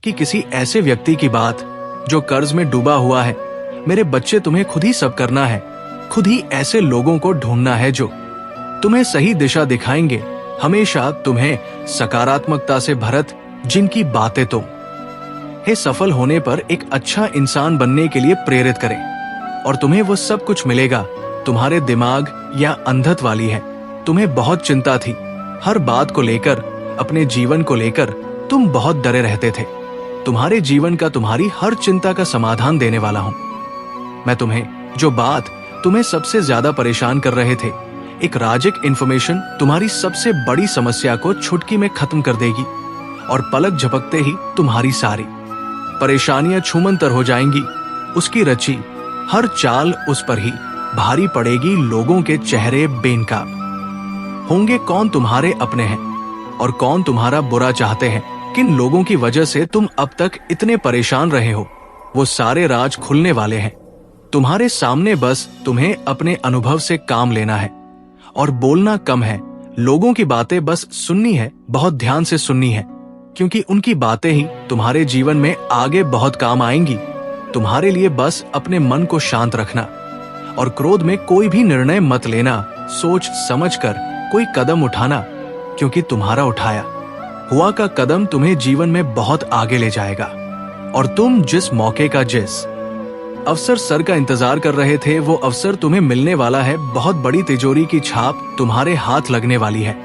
कि किसी ऐसे व्यक्ति की बात जो कर्ज में डूबा हुआ है। मेरे बच्चे, तुम्हें खुद ही सब करना है। खुद ही ऐसे लोगों को ढूंढना है जो तुम्हें सही दिशा दिखाएंगे, हमेशा तुम्हें सकारात्मकता से भरत, जिनकी बातें तुम सफल होने पर एक अच्छा इंसान बनने के लिए प्रेरित करें। और तुम्हें वो सब कुछ मिलेगा। तुम्हारे दिमाग या अंधत वाली है। तुम्हें बहुत चिंता थी हर बात को लेकर, अपने जीवन को लेकर तुम बहुत डरे रहते थे। तुम्हारे जीवन का, तुम्हारी हर चिंता का समाधान देने वाला हूं मैं तुम्हें। जो बात तुम्हें सबसे ज्यादा परेशान कर रहे थे, एक राजिक इंफॉर्मेशन तुम्हारी सबसे बड़ी समस्या को चुटकी में खत्म कर देगी, और पलक झपकते ही तुम्हारी सारी परेशानियां छूमंतर हो जाएंगी। उसकी रची हर चाल उस पर ही भारी पड़ेगी। लोगों के चेहरे बेनकाब होंगे। कौन तुम्हारे अपने हैं और कौन तुम्हारा बुरा चाहते हैं। किन लोगों की वजह से तुम अब तक इतने परेशान रहे हो, वो सारे राज खुलने वाले हैं तुम्हारे सामने। बस तुम्हें अपने अनुभव से काम लेना है और बोलना कम है। लोगों की बातें बस सुननी है, बहुत ध्यान से सुननी है, क्योंकि उनकी बातें ही तुम्हारे जीवन में आगे बहुत काम आएंगी। तुम्हारे लिए बस अपने मन को शांत रखना और क्रोध में कोई भी निर्णय मत लेना। सोच समझकर कोई कदम उठाना, क्योंकि तुम्हारा उठाया हुआ का कदम तुम्हें जीवन में बहुत आगे ले जाएगा। और तुम जिस मौके का, जिस अवसर सर का इंतजार कर रहे थे, वो अवसर तुम्हें मिलने वाला है। बहुत बड़ी तिजोरी की छाप तुम्हारे हाथ लगने वाली है,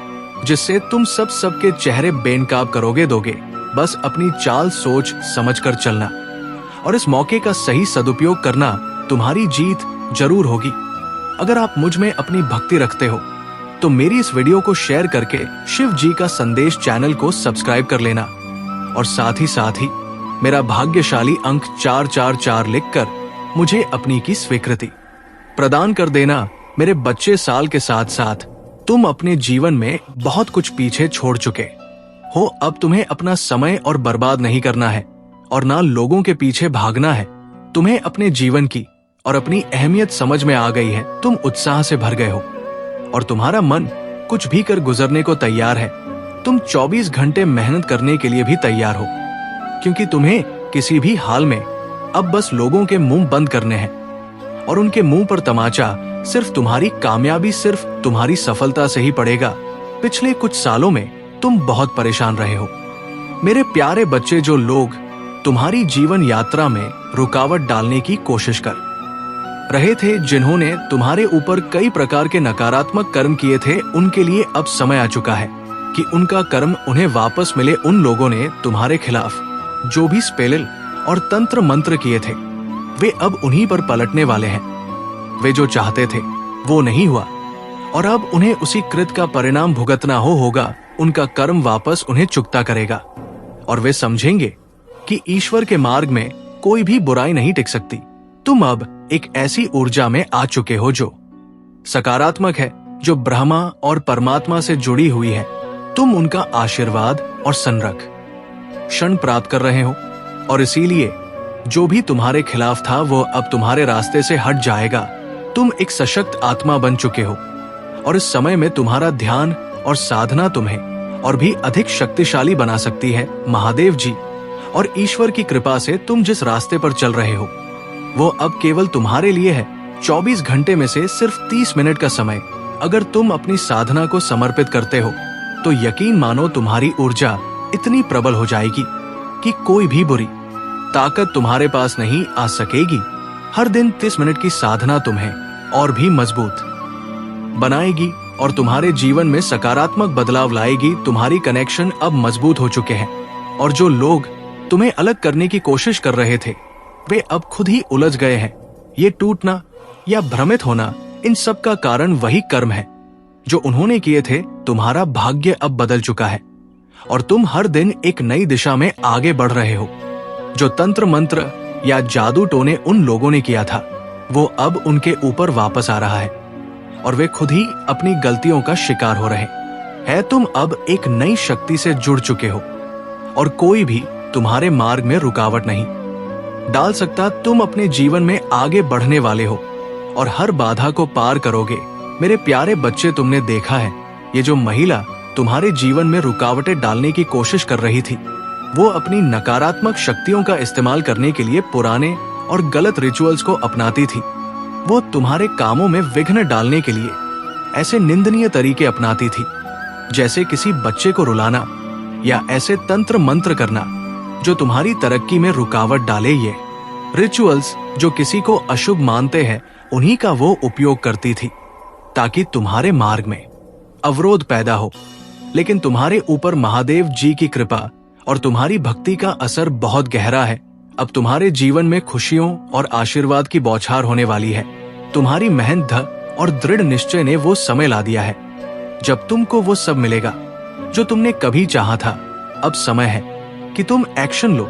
जिससे तुम सबके चेहरे बेनकाब करोगे दोगे। बस अपनी चाल सोच समझ कर चलना और इस मौके का सही सदुपयोग करना। तुम्हारी जीत जरूर होगी। अगर आप मुझ में अपनी भक्ति रखते हो तो मेरी इस वीडियो को शेयर करके शिव जी का संदेश चैनल को सब्सक्राइब कर लेना और साथ ही मेरा भाग्यशाली अंक 444 लिखकर मुझे अपनी की स्वीकृति प्रदान कर देना। मेरे बच्चे, साल के साथ साथ तुम अपने जीवन में बहुत कुछ पीछे छोड़ चुके हो। अब तुम्हें अपना समय और बर्बाद नहीं करना है और ना लोगों के पीछे भागना है। तुम्हें अपने जीवन की और अपनी अहमियत समझ में आ गई है। तुम उत्साह से भर गए हो और तुम्हारा मन कुछ भी कर गुजरने को तैयार है। तुम 24 घंटे मेहनत करने के लिए भी तैयार हो, क्योंकि तुम्हें किसी भी हाल में अब बस लोगों के मुंह बंद करने हैं और उनके मुंह पर तमाचा सिर्फ तुम्हारी कामयाबी, सिर्फ तुम्हारी सफलता से ही पड़ेगा। पिछले कुछ सालों में तुम बहुत परेशान रहे हो मेरे प्यारे बच्चे। जो लोग तुम्हारी जीवन यात्रा में रुकावट डालने की कोशिश कर रहे थे, जिन्होंने तुम्हारे ऊपर कई प्रकार के नकारात्मक कर्म किए थे, उनके लिए अब समय आ चुका है कि उनका कर्म उन्हें वापस मिले। उन लोगों ने तुम्हारे खिलाफ जो भी स्पेलिल और तंत्र मंत्र किए थे, वे अब उन्हीं पर पलटने वाले हैं। वे जो चाहते थे वो नहीं हुआ और अब उन्हें उसी कृत का परिणाम भुगतना होगा। उनका कर्म वापस उन्हें चुकता करेगा और वे समझेंगे कि ईश्वर के मार्ग में कोई भी बुराई नहीं टिक सकती। तुम अब एक ऐसी ऊर्जा में आ चुके हो जो सकारात्मक है, जो ब्रह्मा और परमात्मा से जुड़ी हुई है। तुम उनका आशीर्वाद और संरक्षण प्राप्त कर रहे हो और इसीलिए जो भी तुम्हारे खिलाफ था वो अब तुम्हारे रास्ते से हट जाएगा। तुम एक सशक्त आत्मा बन चुके हो और इस समय में तुम्हारा ध्यान और साधना तुम्हें और भी अधिक शक्तिशाली बना सकती है। महादेव जी और ईश्वर की कृपा से तुम जिस रास्ते पर चल रहे हो वो अब केवल तुम्हारे लिए है। 24 घंटे में से सिर्फ 30 मिनट का समय अगर तुम अपनी साधना को समर्पित करते हो तो यकीन मानो तुम्हारी ऊर्जा इतनी प्रबल हो जाएगी कि कोई भी बुरी ताकत तुम्हारे पास नहीं आ सकेगी। हर दिन 30 मिनट की साधना तुम्हें और भी मजबूत बनाएगी और तुम्हारे जीवन में सकारात्मक बदलाव लाएगी। तुम्हारी कनेक्शन अब मजबूत हो चुके हैं और जो लोग तुम्हें अलग करने की कोशिश कर रहे थे वे अब खुद ही उलझ गए हैं। ये टूटना या भ्रमित होना, इन सब का कारण वही कर्म है जो उन्होंने किए थे। तुम्हारा भाग्य अब बदल चुका है और तुम हर दिन एक नई दिशा में आगे बढ़ रहे हो। जो तंत्र मंत्र या जादू टोने उन लोगों ने किया था वो अब उनके ऊपर वापस आ रहा है और वे खुद ही अपनी गलतियों का शिकार हो रहे हैं। तुम अब एक नई शक्ति से जुड़ चुके हो और कोई भी तुम्हारे मार्ग में रुकावट नहीं डाल सकता। तुम अपने जीवन में आगे बढ़ने वाले हो और हर बाधा को पार करोगे। मेरे प्यारे बच्चे, तुमने देखा है ये जो महिला तुम्हारे जीवन में रुकावटें डालने की कोशिश कर रही थी वो अपनी नकारात्मक शक्तियों का इस्तेमाल करने के लिए पुराने और गलत रिचुअल्स को अपनाती थी। वो तुम्हारे कामों में विघ्न डालने के लिए ऐसे निंदनीय तरीके अपनाती थी, जैसे किसी बच्चे को रुलाना या ऐसे तंत्र मंत्र करना जो तुम्हारी तरक्की में रुकावट डाले। ये रिचुअल्स जो किसी को अशुभ मानते हैं उन्हीं का वो उपयोग करती थी ताकि तुम्हारे मार्ग में अवरोध पैदा हो। लेकिन तुम्हारे ऊपर महादेव जी की कृपा और तुम्हारी भक्ति का असर बहुत गहरा है। अब तुम्हारे जीवन में खुशियों और आशीर्वाद की बौछार होने वाली है। तुम्हारी मेहनत और दृढ़ निश्चय ने वो समय ला दिया है जब तुमको वो सब मिलेगा जो तुमने कभी चाहा था। अब समय है कि तुम एक्शन लो।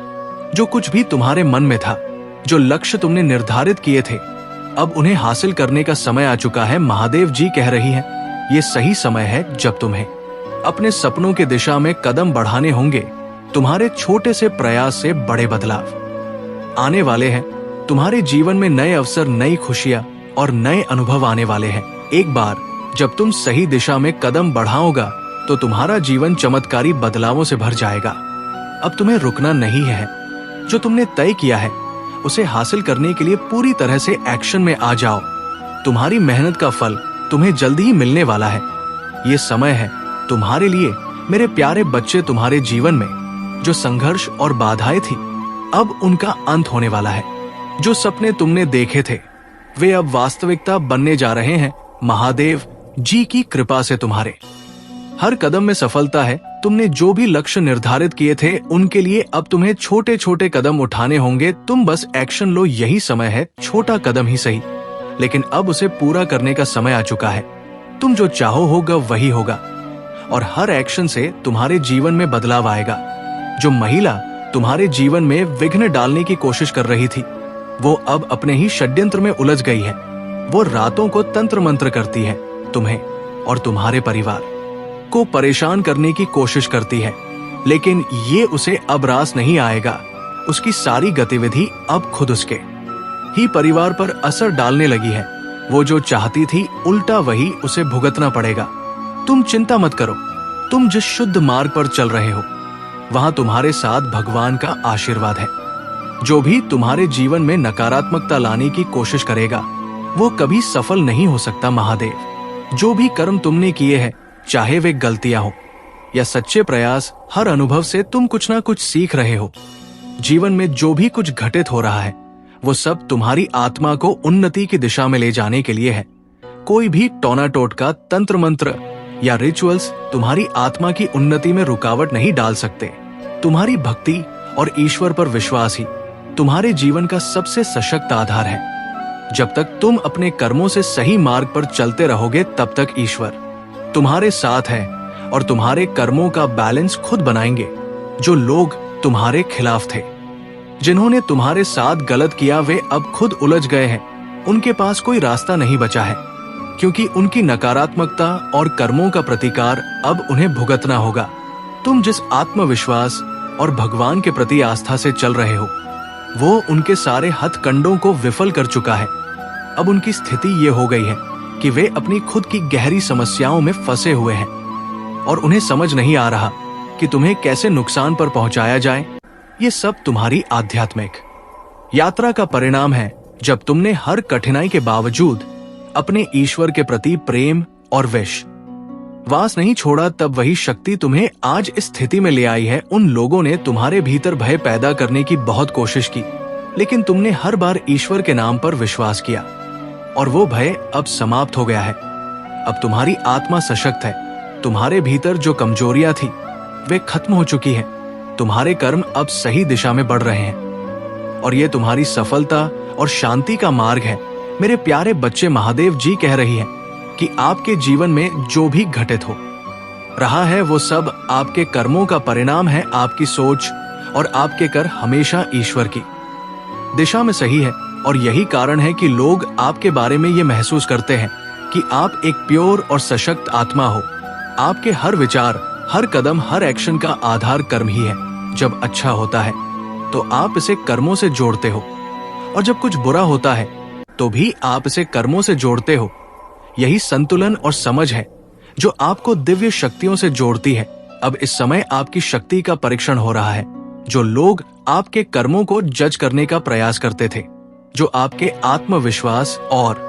जो कुछ भी तुम्हारे मन में था, जो लक्ष्य तुमने निर्धारित किए थे, अब उन्हें हासिल करने का समय आ चुका है। महादेव जी कह रही हैं, ये सही समय है जब तुम्हें अपने सपनों की दिशा में कदम बढ़ाने होंगे। तुम्हारे छोटे से प्रयास से बड़े बदलाव आने वाले हैं। तुम्हारे जीवन में नए अवसर, नई खुशियां और नए अनुभव आने वाले हैं। एक बार जब तुम सही दिशा में कदम बढ़ाओगा तो तुम्हारा जीवन चमत्कारी बदलावों से भर जाएगा। अब तुम्हें रुकना नहीं है। जो तुमने तय किया है उसे हासिल करने के लिए पूरी तरह से एक्शन में आ जाओ। तुम्हारी मेहनत का फल तुम्हें जल्दी ही मिलने वाला है। ये समय है तुम्हारे लिए मेरे प्यारे बच्चे। तुम्हारे जीवन में जो संघर्ष और बाधाएं थी अब उनका अंत होने वाला है। जो सपने तुमने देखे थे वे अब वास्तविकता बनने जा रहे हैं, महादेव जी की कृपा से। तुम्हारे हर कदम में सफलता है। तुमने जो भी लक्ष्य निर्धारित किए थे उनके लिए अब तुम्हें छोटे छोटे कदम उठाने होंगे। तुम बस एक्शन लो, यही समय है, छोटा कदम ही सही, लेकिन अब उसे पूरा करने का समय आ चुका है। तुम जो चाहो होगा वही होगा, और हर एक्शन से तुम्हारे जीवन में बदलाव आएगा। जो महिला तुम्हारे जीवन में विघ्न डालने की कोशिश कर रही थी वो अब अपने ही षड्यंत्र में उलझ गई है। वो रातों को तंत्र मंत्र करती है, तुम्हें और तुम्हारे परिवार को परेशान करने की कोशिश करती है, लेकिन ये उसे अब रास नहीं आएगा। उसकी सारी गतिविधि अब खुद उसके ही परिवार पर असर डालने लगी है। वो जो चाहती थी उल्टा वही उसे भुगतना पड़ेगा। तुम चिंता मत करो, तुम जिस शुद्ध मार्ग पर चल रहे हो वहां तुम्हारे साथ भगवान का आशीर्वाद है। जो भी तुम्हारे जीवन में नकारात्मकता लाने की कोशिश करेगा वो कभी सफल नहीं हो सकता, महादेव। जो भी कर्म तुमने किए हैं, चाहे वे गलतियां हो या सच्चे प्रयास, हर अनुभव से तुम कुछ ना कुछ सीख रहे हो। जीवन में जो भी कुछ घटित हो रहा है वो सब तुम्हारी आत्मा को उन्नति की दिशा में ले जाने के लिए है। कोई भी टोना टोटका, तंत्र मंत्र या रिचुअल्स तुम्हारी आत्मा की उन्नति में रुकावट नहीं डाल सकते। तुम्हारी भक्ति और ईश्वर पर विश्वास ही तुम्हारे जीवन का सबसे सशक्त आधार है। जब तक तुम अपने कर्मों से सही मार्ग पर चलते रहोगे तब तक ईश्वर तुम्हारे साथ है और तुम्हारे कर्मों का बैलेंस खुद बनाएंगे। जो लोग तुम्हारे खिलाफ थे, जिन्होंने तुम्हारे साथ गलत किया, वे अब खुद उलझ गए हैं। उनके पास कोई रास्ता नहीं बचा है, क्योंकि उनकी नकारात्मकता और कर्मों का प्रतिकार अब उन्हें भुगतना होगा। तुम जिस आत्मविश्वास और भगवान के प्रति आस्था से चल रहे हो वो उनके सारे हथकंडों को विफल कर चुका है। अब उनकी स्थिति ये हो गई है कि वे अपनी खुद की गहरी समस्याओं में फंसे हुए हैं और उन्हें समझ नहीं आ रहा कि तुम्हें कैसे नुकसान पर पहुंचाया जाए। ये सब तुम्हारी आध्यात्मिक यात्रा का परिणाम है। जब तुमने हर कठिनाई के बावजूद अपने ईश्वर के प्रति प्रेम और विश्वास नहीं छोड़ा, तब वही शक्ति तुम्हें आज इस स्थिति में ले आई है। उन लोगों ने तुम्हारे भीतर भय पैदा करने की बहुत कोशिश की, लेकिन तुमने हर बार ईश्वर के नाम पर विश्वास किया और वो भय अब समाप्त हो गया है। अब तुम्हारी आत्मा सशक्त है। तुम्हारे भीतर जो कमजोरियां थी वे खत्म हो चुकी है। तुम्हारे कर्म अब सही दिशा में बढ़ रहे हैं और ये तुम्हारी सफलता और शांति का मार्ग है। मेरे प्यारे बच्चे, महादेव जी कह रही है कि आपके जीवन में जो भी घटित हो रहा है वो सब आपके कर्मों का परिणाम है। आपकी सोच और आपके कर्म हमेशा ईश्वर की दिशा में सही है और यही कारण है कि लोग आपके बारे में ये महसूस करते हैं कि आप एक प्योर और सशक्त आत्मा हो। आपके हर विचार, हर कदम, हर एक्शन का आधार कर्म ही है। जब अच्छा होता है तो आप इसे कर्मों से जोड़ते हो और जब कुछ बुरा होता है तो भी आप इसे कर्मों से जोड़ते हो। यही संतुलन और समझ है जो आपको दिव्य शक्तियों से जोड़ती है। अब इस समय आपकी शक्ति का परीक्षण हो रहा है। जो लोग आपके कर्मों को जज करने का प्रयास करते थे, जो आपके आत्मविश्वास और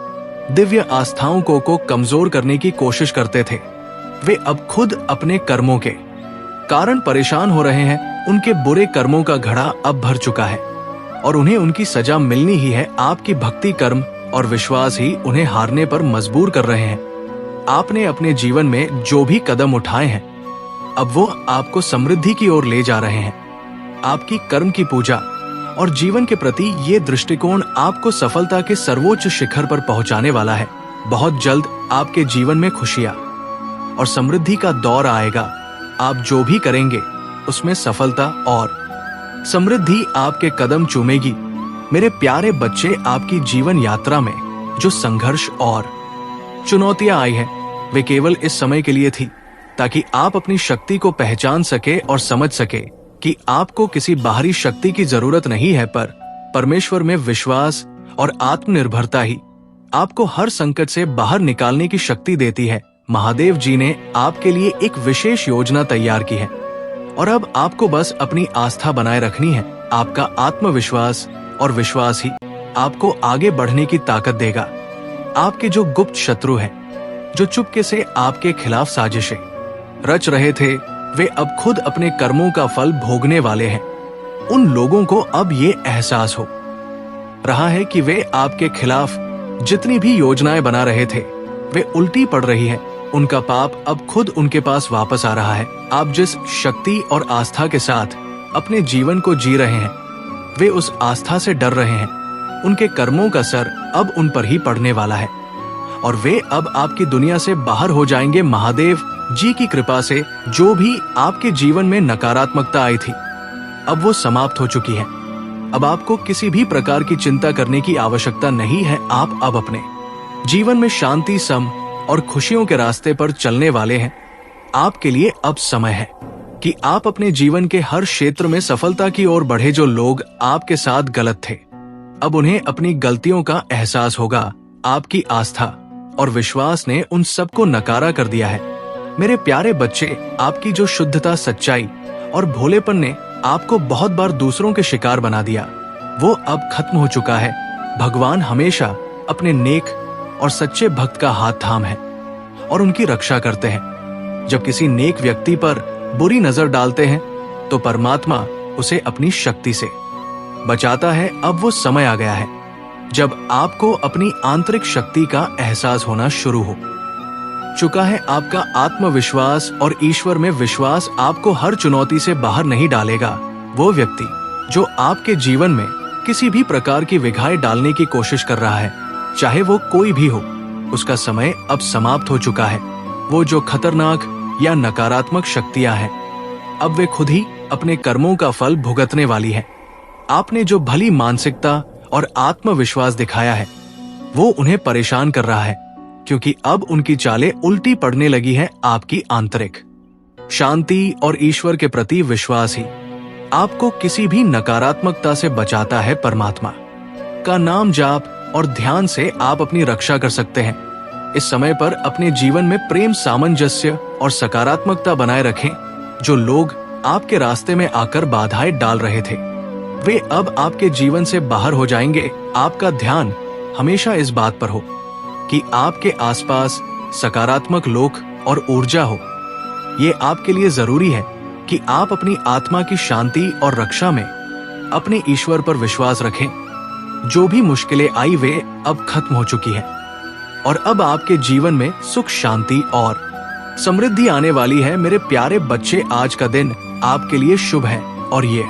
दिव्य आस्थाओं को कमजोर करने की कोशिश करते थे, वे अब खुद अपने कर्मों के कारण परेशान हो रहे हैं। उनके बुरे कर्मों का घड़ा अब भर चुका है और उन्हें उनकी सजा मिलनी ही है। आपकी भक्ति, कर्म और विश्वास ही उन्हें हारने पर मजबूर कर रहे हैं। आपने अपने जीवन में जो भी कदम उठाए हैं अब वो आपको समृद्धि की ओर ले जा रहे हैं। आपकी कर्म की पूजा और जीवन के प्रति ये दृष्टिकोण आपको सफलता के सर्वोच्च शिखर पर पहुंचाने वाला है। बहुत जल्द आपके जीवन में खुशियां और समृद्धि का दौर आएगा। आप जो भी करेंगे उसमें सफलता और समृद्धि आपके कदम चूमेगी। मेरे प्यारे बच्चे, आपकी जीवन यात्रा में जो संघर्ष और चुनौतियां आई हैं वे केवल इस समय के लिए थी ताकि आप अपनी शक्ति को पहचान सके और समझ सके कि आपको किसी बाहरी शक्ति की जरूरत नहीं है, पर परमेश्वर में विश्वास और आत्मनिर्भरता ही आपको हर संकट से बाहर निकालने की शक्ति देती है। महादेव जी ने आपके लिए एक विशेष योजना तैयार की है और अब आपको बस अपनी आस्था बनाए रखनी है। आपका आत्मविश्वास और विश्वास ही आपको आगे बढ़ने की ताकत देगा। आपके जो गुप्त शत्रु हैं, जो चुपके से आपके खिलाफ साजिशें रच रहे थे, वे अब खुद अपने कर्मों का फल भोगने वाले हैं। उन लोगों को अब ये एहसास हो रहा है कि वे आपके खिलाफ जितनी भी योजनाएं बना रहे थे वे उल्टी पड़ रही है। उनका पाप अब खुद उनके पास वापस आ रहा है। आप जिस शक्ति और आस्था के साथ अपने जीवन को जी रहे हैं वे उस आस्था से डर रहे हैं। उनके कर्मों का सर अब उन पर ही पड़ने वाला है और वे अब आपकी दुनिया से बाहर हो जाएंगे। महादेव जी की कृपा से जो भी आपके जीवन में नकारात्मकता आई थी अब वो समाप्त हो चुकी है। अब आपको किसी भी प्रकार की चिंता करने की आवश्यकता नहीं है। आप अब अपने जीवन में शांति, सम और खुशियों के रास्ते पर चलने वाले हैं। आपके लिए अब समय है कि आप अपने जीवन के हर क्षेत्र में सफलता की ओर बढ़े। जो लोग आपके साथ गलत थे अब उन्हें अपनी गलतियों का एहसास होगा। आपकी आस्था और विश्वास ने उन सबको नकारा कर दिया है। मेरे प्यारे बच्चे, आपकी जो शुद्धता, सच्चाई और भोलेपन ने आपको बहुत बार दूसरों के शिकार बना दिया वो अब खत्म हो चुका है। भगवान हमेशा अपने नेक और सच्चे भक्त का हाथ थाम है और उनकी रक्षा करते हैं। जब किसी नेक व्यक्ति पर बुरी नजर डालते हैं तो परमात्मा उसे अपनी शक्ति से बचाता है। अब वो समय आ गया है जब आपको अपनी आंतरिक शक्ति का एहसास होना शुरू हो चुका है। आपका आत्मविश्वास और ईश्वर में विश्वास आपको हर चुनौती से बाहर नहीं डालेगा। वो व्यक्ति जो आपके जीवन में किसी भी प्रकार की विघाई डालने की कोशिश कर रहा है, चाहे वो कोई भी हो, उसका समय अब समाप्त हो चुका है। वो जो खतरनाक या नकारात्मक शक्तियां हैं अब वे खुद ही अपने कर्मों का फल भुगतने वाली है। आपने जो भली मानसिकता और आत्मविश्वास दिखाया है वो उन्हें परेशान कर रहा है क्योंकि अब उनकी चालें उल्टी पड़ने लगी है। आपकी आंतरिक शांति और ईश्वर के प्रति विश्वास ही आपको किसी भी नकारात्मकता से बचाता है। परमात्मा का नाम जाप और ध्यान से आप अपनी रक्षा कर सकते हैं। इस समय पर अपने जीवन में प्रेम, सामंजस्य और सकारात्मकता बनाए रखें। जो लोग आपके रास्ते में आकर बाधाएं डाल रहे थे वे अब आपके जीवन से बाहर हो जाएंगे। आपका ध्यान हमेशा इस बात पर हो कि आपके आसपास सकारात्मक लोग और ऊर्जा हो। ये आपके लिए जरूरी है कि आप अपनी आत्मा की शांति और रक्षा में अपने ईश्वर पर विश्वास रखें। जो भी मुश्किलें आई वे अब खत्म हो चुकी है और अब आपके जीवन में सुख, शांति और समृद्धि आने वाली है। मेरे प्यारे बच्चे, आज का दिन आपके लिए शुभ है और ये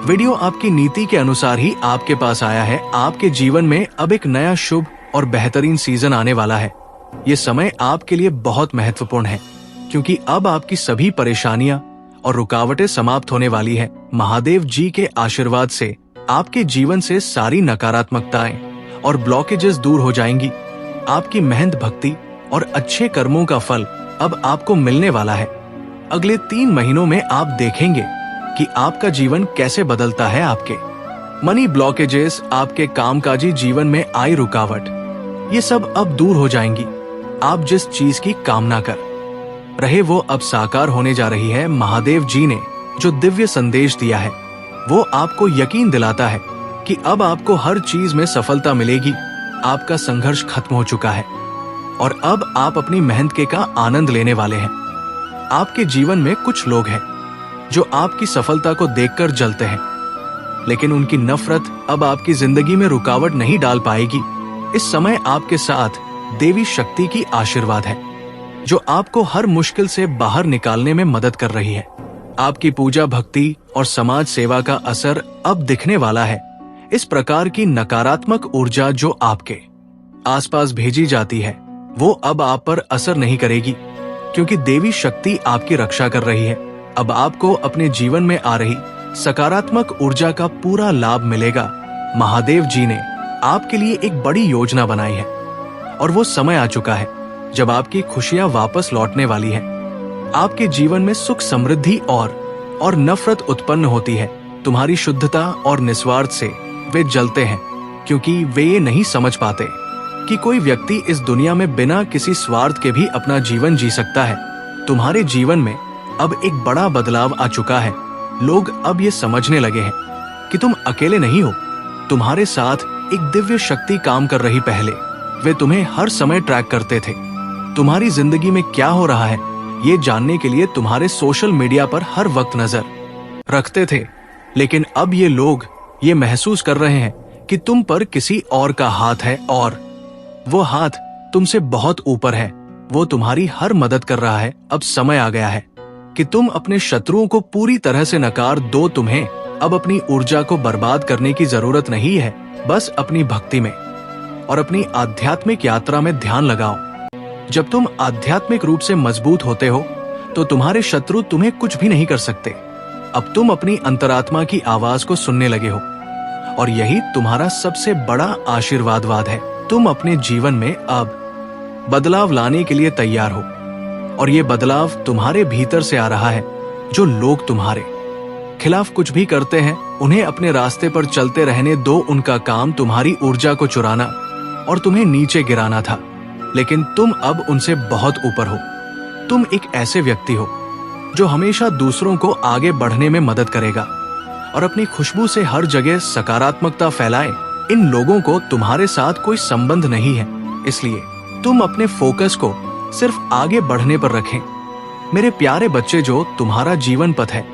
वीडियो आपकी नीति के अनुसार ही आपके पास आया है। आपके जीवन में अब एक नया शुभ और बेहतरीन सीजन आने वाला है। ये समय आपके लिए बहुत महत्वपूर्ण है क्योंकि अब आपकी सभी परेशानियां और रुकावटें समाप्त होने वाली है। महादेव जी के आशीर्वाद से आपके जीवन से सारी नकारात्मकताएं और ब्लॉकेजेस दूर हो जाएंगी। आपकी मेहनत, भक्ति और अच्छे कर्मों का फल अब आपको मिलने वाला है। अगले 3 महीनों में आप देखेंगे कि आपका जीवन कैसे बदलता है। आपके मनी ब्लॉकेजेस, आपके कामकाजी जीवन में आई रुकावट, ये सब अब दूर हो जाएंगी। आप जिस चीज की कामना कर रहे वो अब साकार होने जा रही है। महादेव जी ने जो दिव्य संदेश दिया है वो आपको यकीन दिलाता है कि अब आपको हर चीज में सफलता मिलेगी। आपका संघर्ष खत्म हो चुका है और अब आप अपनी मेहनत के का आनंद लेने वाले हैं। आपके जीवन में कुछ लोग हैं जो आपकी सफलता को देखकर जलते हैं, लेकिन उनकी नफरत अब आपकी जिंदगी में रुकावट नहीं डाल पाएगी। इस समय आपके साथ देवी शक्ति की आशीर्वाद है जो आपको हर मुश्किल से बाहर निकालने में मदद कर रही है। आपकी पूजा, भक्ति और समाज सेवा का असर अब दिखने वाला है। इस प्रकार की नकारात्मक ऊर्जा जो आपके आसपास भेजी जाती है वो अब आप पर असर नहीं करेगी क्योंकि देवी शक्ति आपकी रक्षा कर रही है। अब आपको अपने जीवन में आ रही सकारात्मक ऊर्जा का पूरा लाभ मिलेगा। महादेव जी ने आपके लिए एक बड़ी योजना बनाई है और वो समय आ चुका है जब आपकी खुशियां वापस लौटने वाली है। आपके जीवन में सुख, समृद्धि और नफरत उत्पन्न होती है। तुम्हारी शुद्धता और निस्वार्थ से वे जलते हैं क्योंकि वे ये नहीं समझ पाते कि कोई व्यक्ति इस दुनिया में बिना किसी स्वार्थ के भी अपना जीवन जी सकता है। तुम्हारे जीवन में अब एक बड़ा बदलाव आ चुका है। लोग अब ये समझने लगे हैं कि तुम अकेले नहीं हो। तुम्हारे साथ एक दिव्य शक्ति काम कर रही। पहले वे तुम्हें हर समय ट्रैक करते थे, तुम्हारी जिंदगी में क्या हो रहा है ये जानने के लिए तुम्हारे सोशल मीडिया पर हर वक्त नजर रखते थे, लेकिन अब ये लोग ये महसूस कर रहे हैं कि तुम पर किसी और का हाथ है और वो हाथ तुमसे बहुत ऊपर है। वो तुम्हारी हर मदद कर रहा है। अब समय आ गया है कि तुम अपने शत्रुओं को पूरी तरह से नकार दो। तुम्हें अब अपनी ऊर्जा को बर्बाद करने की जरूरत नहीं है। बस अपनी भक्ति में और अपनी आध्यात्मिक यात्रा में ध्यान लगाओ। जब तुम आध्यात्मिक रूप से मजबूत होते हो तो तुम्हारे शत्रु तुम्हें कुछ भी नहीं कर सकते। अब तुम अपनी अंतरात्मा की आवाज को सुनने लगे हो और यही तुम्हारा सबसे बड़ा आशीर्वाद है। तुम अपने जीवन में अब बदलाव लाने के लिए तैयार हो और ये बदलाव तुम्हारे भीतर से आ रहा है। जो लोग तुम्हारे खिलाफ कुछ भी करते हैं उन्हें अपने रास्ते पर चलते रहने दो। उनका काम तुम्हारी ऊर्जा को चुराना और तुम्हें नीचे गिराना था, लेकिन तुम अब उनसे बहुत ऊपर हो। तुम एक ऐसे व्यक्ति हो जो हमेशा दूसरों को आगे बढ़ने में मदद करेगा और अपनी खुशबू से हर जगह सकारात्मकता फैलाए। इन लोगों को तुम्हारे साथ कोई संबंध नहीं है, इसलिए तुम अपने फोकस को सिर्फ आगे बढ़ने पर रखें। मेरे प्यारे बच्चे, जो तुम्हारा जीवन पथ है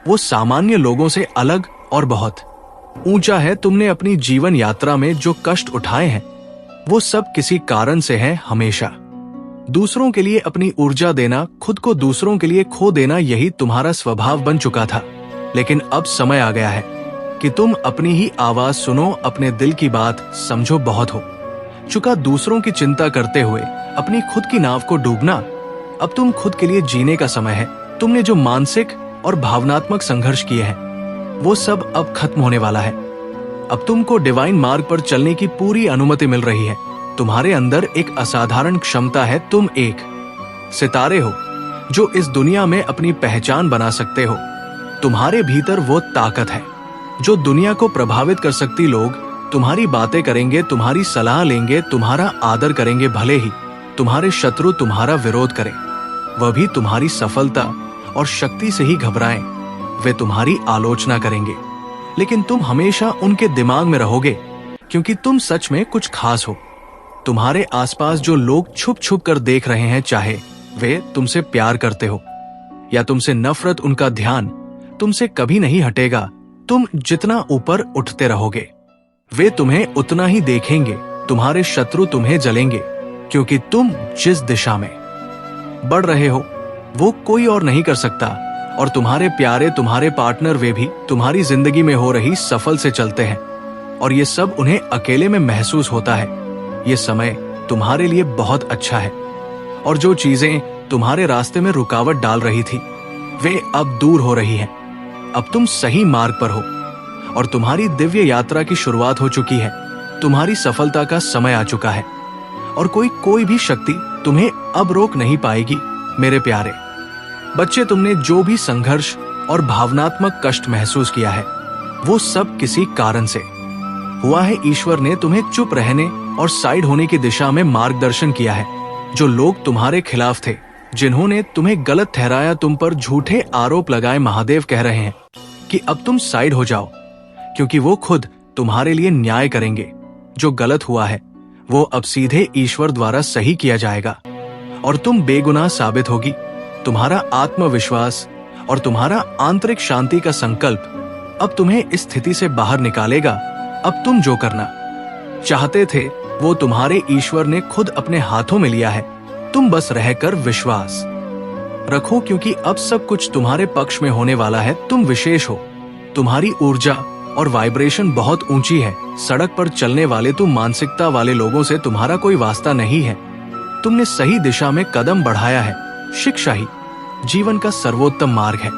वो सामान्य लोगों से अलग और बहुत ऊंचा है। तुमने अपनी जीवन यात्रा में जो कष्ट उठाए हैं वो सब किसी कारण से हैं। हमेशा दूसरों के लिए अपनी ऊर्जा देना, खुद को दूसरों के लिए खो देना, यही तुम्हारा स्वभाव बन चुका था। लेकिन अब समय आ गया है कि तुम अपनी ही आवाज सुनो, अपने दिल की बात समझो। बहुत हो चुका दूसरों की चिंता करते हुए अपनी खुद की नाव को डूबना। अब तुम खुद के लिए जीने का समय है। तुमने जो मानसिक और भावनात्मक संघर्ष किए हैं वो सब अब खत्म होने वाला है। अब तुमको डिवाइन मार्ग पर चलने की पूरी अनुमति मिल रही है। तुम्हारे अंदर एक असाधारण क्षमता है। तुम एक सितारे हो जो इस दुनिया में अपनी पहचान बना सकते हो। तुम्हारे भीतर वो ताकत है जो दुनिया को प्रभावित कर सकती। लोग तुम्हारी बातें करेंगे, तुम्हारी सलाह लेंगे, तुम्हारा आदर करेंगे, भले ही तुम्हारे शत्रु तुम्हारा विरोध करें। वह भी तुम्हारी सफलता और शक्ति से ही घबराएं। वे तुम्हारी आलोचना करेंगे, लेकिन तुम हमेशा उनके दिमाग में रहोगे, क्योंकि तुम सच में कुछ खास हो। तुम्हारे आसपास जो लोग छुप छुप कर देख रहे हैं, चाहे वे तुमसे प्यार करते हो या तुमसे नफरत, उनका ध्यान तुमसे कभी नहीं हटेगा। तुम जितना ऊपर उठते रहोगे वे तुम्हें उतना ही देखेंगे। तुम्हारे शत्रु तुम्हें जलेंगे, क्योंकि तुम जिस दिशा में बढ़ रहे हो वो कोई और नहीं कर सकता। और तुम्हारे प्यारे, तुम्हारे पार्टनर, वे भी तुम्हारी जिंदगी में हो रही सफल से चलते हैं और ये सब उन्हें अकेले में महसूस होता है। ये समय तुम्हारे लिए बहुत अच्छा है और जो चीजें तुम्हारे रास्ते में रुकावट डाल रही थी वे अब दूर हो रही हैं। अब तुम सही मार्ग पर हो और तुम्हारी दिव्य यात्रा की शुरुआत हो चुकी है। तुम्हारी सफलता का समय आ चुका है और कोई भी शक्ति तुम्हें अब रोक नहीं पाएगी। मेरे प्यारे बच्चे, तुमने जो भी संघर्ष और भावनात्मक कष्ट महसूस किया है वो सब किसी कारण से हुआ है। ईश्वर ने तुम्हें चुप रहने और साइड होने की दिशा में मार्गदर्शन किया है। जो लोग तुम्हारे खिलाफ थे, जिन्होंने तुम्हें गलत ठहराया, तुम पर झूठे आरोप लगाए, महादेव कह रहे हैं कि अब तुम साइड हो जाओ, क्योंकि वो खुद तुम्हारे लिए न्याय करेंगे। जो गलत हुआ है वो अब सीधे ईश्वर द्वारा सही किया जाएगा और तुम बेगुनाह साबित होगी। तुम्हारा आत्मविश्वास और तुम्हारा आंतरिक शांति का संकल्प अब तुम्हें इस स्थिति से बाहर निकालेगा। अब तुम जो करना चाहते थे वो तुम्हारे ईश्वर ने खुद अपने हाथों में लिया है। तुम बस रहकर विश्वास रखो, क्योंकि अब सब कुछ तुम्हारे पक्ष में होने वाला है। तुम विशेष हो, तुम्हारी ऊर्जा और वाइब्रेशन बहुत ऊंची है। सड़क पर चलने वाले तुम मानसिकता वाले लोगों से तुम्हारा कोई वास्ता नहीं है। तुमने सही दिशा में कदम बढ़ाया है। शिक्षा ही जीवन का सर्वोत्तम मार्ग है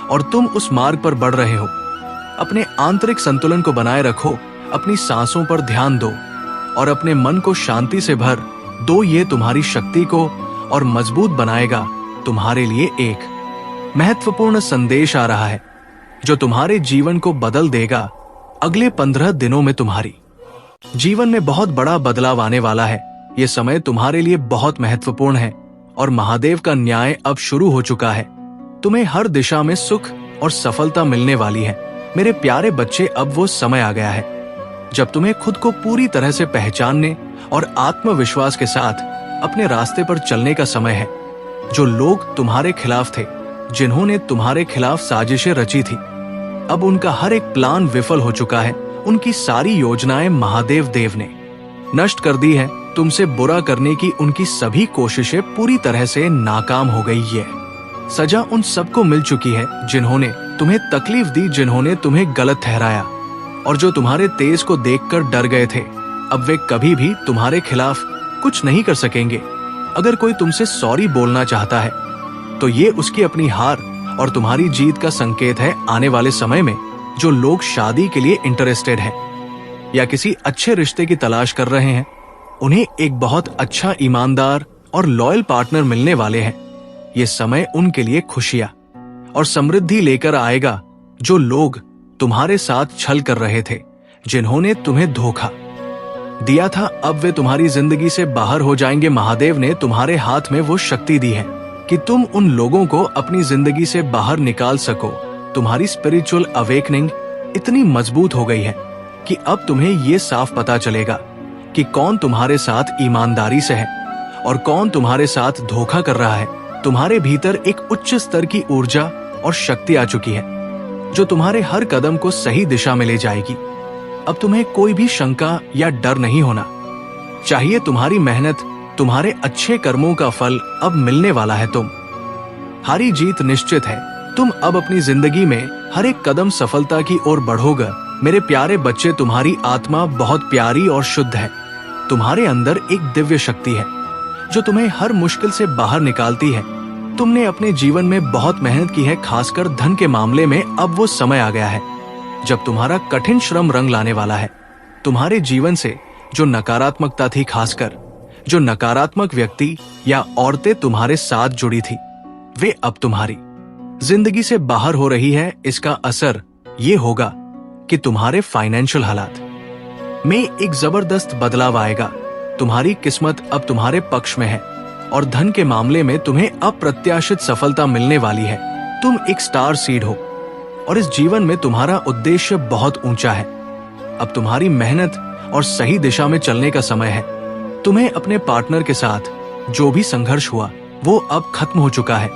और तुम उस मार्ग पर बढ़ रहे हो। अपने आंतरिक संतुलन को बनाए रखो, अपनी सांसों पर ध्यान दो और अपने मन को शांति से भर दो। ये तुम्हारी शक्ति को और मजबूत बनाएगा। तुम्हारे लिए एक महत्वपूर्ण संदेश आ रहा है जो तुम्हारे जीवन को बदल देगा। अगले 15 दिनों में तुम्हारी जीवन में बहुत बड़ा बदलाव आने वाला है। ये समय तुम्हारे लिए बहुत महत्वपूर्ण है और महादेव का न्याय अब शुरू हो चुका है। तुम्हें हर दिशा में सुख और सफलता मिलने वाली है। मेरे प्यारे बच्चे, अब वो समय आ गया है जब तुम्हें खुद को पूरी तरह से पहचानने और आत्मविश्वास के साथ अपने रास्ते पर चलने का समय है। जो लोग तुम्हारे खिलाफ थे, जिन्होंने तुम्हारे खिलाफ साजिशें रची थी, अब उनका हर एक प्लान विफल हो चुका है उनकी सारी योजनाएं महादेव देव ने नष्ट कर दी है। तुमसे बुरा करने की उनकी सभी कोशिशें पूरी तरह से नाकाम हो गई है। सजा उन सबको मिल चुकी है जिन्होंने तुम्हें तकलीफ दी, जिन्होंने तुम्हें गलत ठहराया और जो तुम्हारे तेज को देखकर डर गए थे। अब वे कभी भी तुम्हारे खिलाफ कुछ नहीं कर सकेंगे। अगर कोई तुमसे सॉरी बोलना चाहता है तो ये उसकी अपनी हार और तुम्हारी जीत का संकेत है। आने वाले समय में जो लोग शादी के लिए इंटरेस्टेड हैं या किसी अच्छे रिश्ते की तलाश कर रहे हैं, उन्हें एक बहुत अच्छा, ईमानदार और लॉयल पार्टनर मिलने वाले हैं। ये समय उनके लिए खुशियां और समृद्धि लेकर आएगा। जो लोग तुम्हारे साथ छल कर रहे थे, जिन्होंने तुम्हें धोखा दिया था, अब वे तुम्हारी जिंदगी से बाहर हो जाएंगे। महादेव ने तुम्हारे हाथ में वो शक्ति दी है कि तुम उन लोगों को अपनी जिंदगी से बाहर निकाल सको। तुम्हारी स्पिरिचुअल अवेकनिंग इतनी मजबूत हो गई है कि अब तुम्हें ये साफ पता चलेगा कि कौन तुम्हारे साथ ईमानदारी से है और कौन तुम्हारे साथ धोखा कर रहा है। तुम्हारे भीतर एक उच्च स्तर की ऊर्जा और शक्ति आ चुकी है जो तुम्हारे हर कदम को सही दिशा में ले जाएगी। अब तुम्हें कोई भी शंका या डर नहीं होना चाहिए। तुम्हारी मेहनत, तुम्हारे अच्छे कर्मों का फल अब मिलने वाला है। तुम्हारी जीत निश्चित है। तुम अब अपनी जिंदगी में हर एक कदम सफलता की ओर बढ़ोगे। मेरे प्यारे बच्चे, तुम्हारी आत्मा बहुत प्यारी और शुद्ध है। तुम्हारे अंदर एक दिव्य शक्ति है जो तुम्हें हर मुश्किल से बाहर निकालती है। तुमने अपने जीवन में बहुत मेहनत की है, खासकर धन के मामले में। अब वो समय आ गया है जब तुम्हारा कठिन श्रम रंग लाने वाला है। तुम्हारे जीवन से जो नकारात्मकता थी, खासकर जो नकारात्मक व्यक्ति या औरतें तुम्हारे साथ जुड़ी थी, वे अब तुम्हारी जिंदगी से बाहर हो रही है। इसका असर ये होगा कि तुम्हारे फाइनेंशियल हालात में एक जबरदस्त बदलाव आएगा। तुम्हारी किस्मत अब तुम्हारे पक्ष में है और धन के मामले में तुम्हें अप्रत्याशित सफलता मिलने वाली है। तुम एक स्टार सीड हो और इस जीवन में तुम्हारा उद्देश्य बहुत ऊंचा है। अब तुम्हारी मेहनत और सही दिशा में चलने का समय है। तुम्हें अपने पार्टनर के साथ जो भी संघर्ष हुआ वो अब खत्म हो चुका है।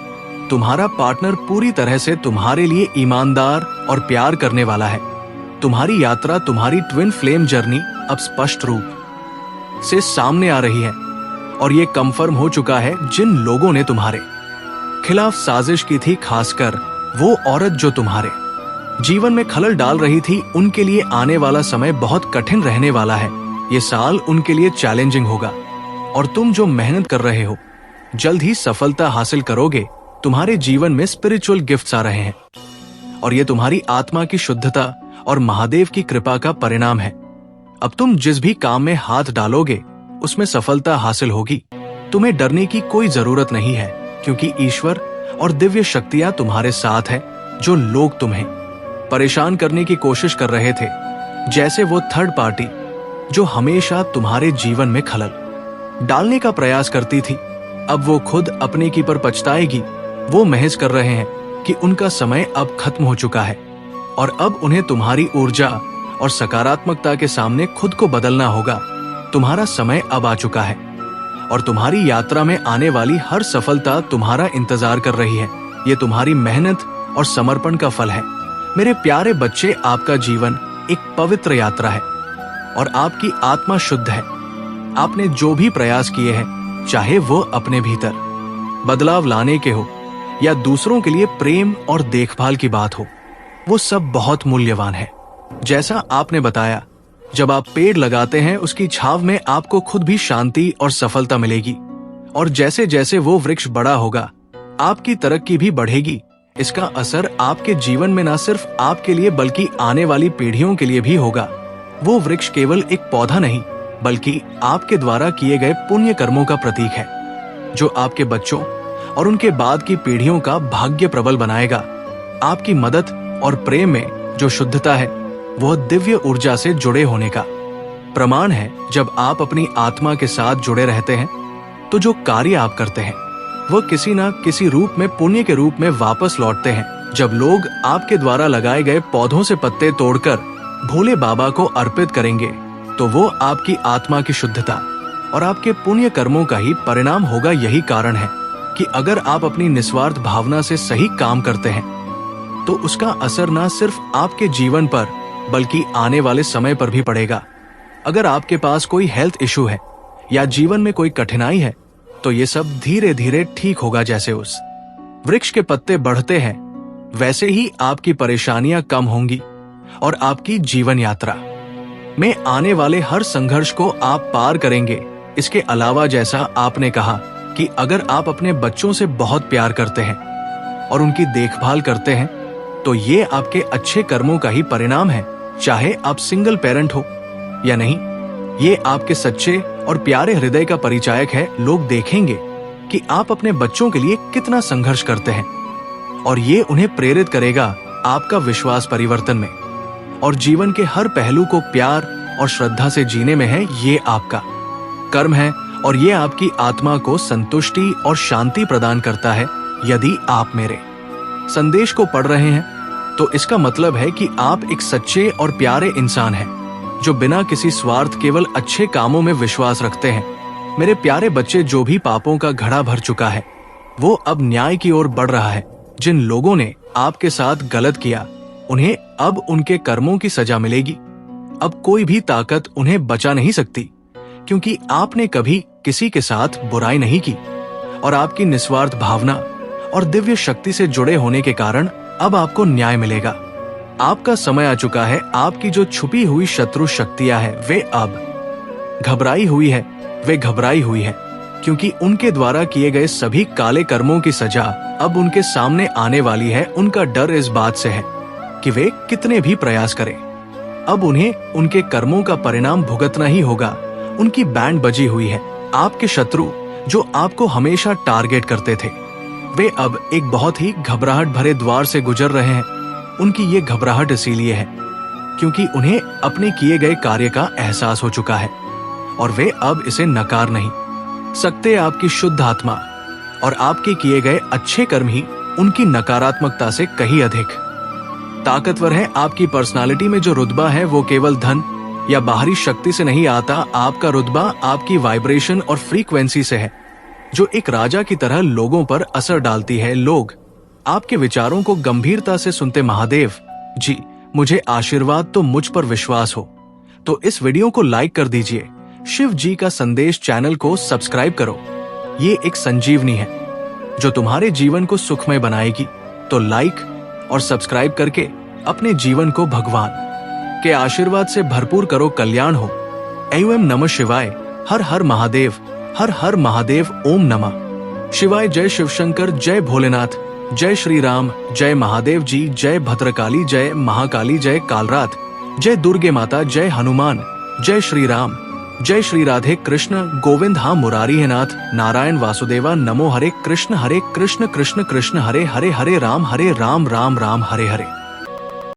तुम्हारा पार्टनर पूरी तरह से तुम्हारे लिए ईमानदार और प्यार करने वाला है। तुम्हारी यात्रा, तुम्हारी ट्विन फ्लेम जर्नी अब स्पष्ट रूप से सामने आ रही है और ये कंफर्म हो चुका है। जिन लोगों ने तुम्हारे खिलाफ साजिश की थी, खासकर वो औरत जो तुम्हारे जीवन में खलल डाल रही थी, उनके लिए आने वाला समय बहुत कठिन रहने वाला है। ये साल उनके लिए चैलेंजिंग होगा और तुम जो मेहनत कर रहे हो, जल्द ही सफलता हासिल करोगे। तुम्हारे जीवन में स्पिरिचुअल गिफ्ट्स आ रहे हैं और ये तुम्हारी आत्मा की शुद्धता और महादेव की कृपा का परिणाम है। अब तुम जिस भी काम में हाथ डालोगे उसमें सफलता हासिल होगी। तुम्हें डरने की कोई जरूरत नहीं है, क्योंकि ईश्वर और दिव्य शक्तियां तुम्हारे साथ है। जो लोग तुम्हें परेशान करने की कोशिश कर रहे थे, जैसे वो थर्ड पार्टी जो हमेशा तुम्हारे जीवन में खलल डालने का प्रयास करती थी, अब वो खुद अपने की पर पछताएगी। वो महज कर रहे हैं कि उनका समय अब खत्म हो चुका है और अब उन्हें तुम्हारी ऊर्जा और सकारात्मकता के सामने खुद को बदलना होगा। तुम्हारा समय अब आ चुका है और तुम्हारी यात्रा में आने वाली हर सफलता तुम्हारा इंतजार कर रही है। ये तुम्हारी मेहनत और समर्पण का फल है। मेरे प्यारे बच्चे, आपका जीवन एक पवित्र यात्रा है और आपकी आत्मा शुद्ध है। आपने जो भी प्रयास किए हैं, चाहे वो अपने भीतर बदलाव लाने के हो या दूसरों के लिए प्रेम और देखभाल की बात हो, वो सब बहुत मूल्यवान है। जैसा आपने बताया, जब आप पेड़ लगाते हैं, उसकी छाव में आपको खुद भी शांति और सफलता मिलेगी और जैसे जैसे वो वृक्ष बड़ा होगा, आपकी तरक्की भी बढ़ेगी। इसका असर आपके जीवन में न सिर्फ आपके लिए बल्कि आने वाली पीढ़ियों के लिए भी होगा। वो वृक्ष केवल एक पौधा नहीं, बल्कि आपके द्वारा किए गए पुण्य कर्मों का प्रतीक है, जो आपके बच्चों और उनके बाद की पीढ़ियों का भाग्य प्रबल बनाएगा। आपकी मदद और प्रेम में जो शुद्धता है, वह दिव्य ऊर्जा से जुड़े होने का प्रमाण है। जब आप अपनी आत्मा के साथ जुड़े रहते हैं, तो जो कार्य आप करते हैं वह किसी न किसी रूप में पुण्य के रूप में वापस लौटते हैं। जब लोग आपके द्वारा लगाए गए पौधों से पत्ते तोड़कर भोले बाबा को अर्पित करेंगे, तो वो आपकी आत्मा की शुद्धता और आपके पुण्य कर्मों का ही परिणाम होगा। यही कारण है कि अगर आप अपनी निस्वार्थ भावना से सही काम करते हैं, तो उसका असर न सिर्फ आपके जीवन पर बल्कि आने वाले समय पर भी पड़ेगा। अगर आपके पास कोई हेल्थ इशू है या जीवन में कोई कठिनाई है तो ये सब धीरे धीरे ठीक होगा। जैसे उस वृक्ष के पत्ते बढ़ते हैं वैसे ही आपकी परेशानियां कम होंगी और आपकी जीवन यात्रा में आने वाले हर संघर्ष को आप पार करेंगे। इसके अलावा जैसा आपने कहा कि अगर आप अपने बच्चों से बहुत प्यार करते हैं और उनकी देखभाल करते हैं तो ये आपके अच्छे कर्मों का ही परिणाम है, चाहे आप सिंगल पेरेंट हो या नहीं। ये आपके सच्चे और प्यारे हृदय का परिचायक है। लोग देखेंगे कि आप अपने बच्चों के लिए कितना संघर्ष करते हैं और ये उन्हें प्रेरित करेगा आपका विश्वास परिवर्तन में। और जीवन के हर पहलू को प्यार और श्रद्धा से जीने में है ये आपका कर्म है और ये आपकी आत्मा को संतुष्टि और शांति प्रदान करता है। यदि आप मेरे संदेश को पढ़ रहे हैं तो इसका मतलब है कि आप एक सच्चे और प्यारे इंसान हैं जो बिना किसी स्वार्थ केवल अच्छे कामों में विश्वास रखते हैं। मेरे प्यारे बच्चे, जो भी पापों का घड़ा भर चुका है वो अब न्याय की ओर बढ़ रहा है। जिन लोगों ने आपके साथ गलत किया उन्हें अब उनके कर्मों की सजा मिलेगी। अब कोई भी ताकत उन्हें बचा नहीं सकती, क्योंकि आपने कभी किसी के साथ बुराई नहीं की और आपकी निस्वार्थ भावना और दिव्य शक्ति से जुड़े होने के कारण अब आपको न्याय मिलेगा। आपका समय आ चुका है। आपकी जो छुपी हुई शत्रु शक्तियां हैं वे अब घबराई हुई है, क्योंकि उनके द्वारा किए गए सभी काले कर्मों की सजा अब उनके सामने आने वाली है। उनका डर इस बात से है कि वे कितने भी प्रयास करें अब उन्हें उनके कर्मों का परिणाम भुगतना ही होगा। उनकी बैंड बजी हुई है। आपके शत्रु जो आपको हमेशा टारगेट करते थे वे अब एक बहुत ही घबराहट भरे द्वार से गुजर रहे हैं। उनकी ये घबराहट इसीलिए है क्योंकि उन्हें अपने किए गए कार्य का एहसास हो चुका है और वे अब इसे नकार नहीं सकते। आपकी शुद्ध आत्मा और आपके किए गए अच्छे कर्म ही उनकी नकारात्मकता से कहीं अधिक ताकतवर है। आपकी पर्सनालिटी में जो रुतबा है वो केवल धन या बाहरी शक्ति से नहीं आता। आपका रुतबा आपकी वाइब्रेशन और फ्रीक्वेंसी से है, जो एक राजा की तरह लोगों पर असर डालती है। लोग आपके विचारों को गंभीरता से सुनते। महादेव जी, मुझे आशीर्वाद तो मुझ पर विश्वास हो तो इस वीडियो को लाइक कर दीजिए। शिव जी का संदेश चैनल को सब्सक्राइब करो। ये एक संजीवनी है जो तुम्हारे जीवन को सुखमय बनाएगी। तो लाइक और सब्सक्राइब करके अपने जीवन को भगवान के आशीर्वाद से भरपूर करो। कल्याण हो। एवं नमः शिवाय। हर हर महादेव, हर हर महादेव। ओम नमः शिवाय। जय शिव शंकर, जय भोलेनाथ, जय श्री राम, जय महादेव जी, जय भद्रकाली, जय महाकाली, जय कालरात, जय दुर्गे माता, जय हनुमान, जय श्री राम, जय श्री राधे कृष्ण गोविंद। हाँ मुरारी है नाथ, नारायण वासुदेवा। नमो हरे कृष्ण कृष्ण कृष्ण हरे हरे, हरे राम राम राम हरे हरे।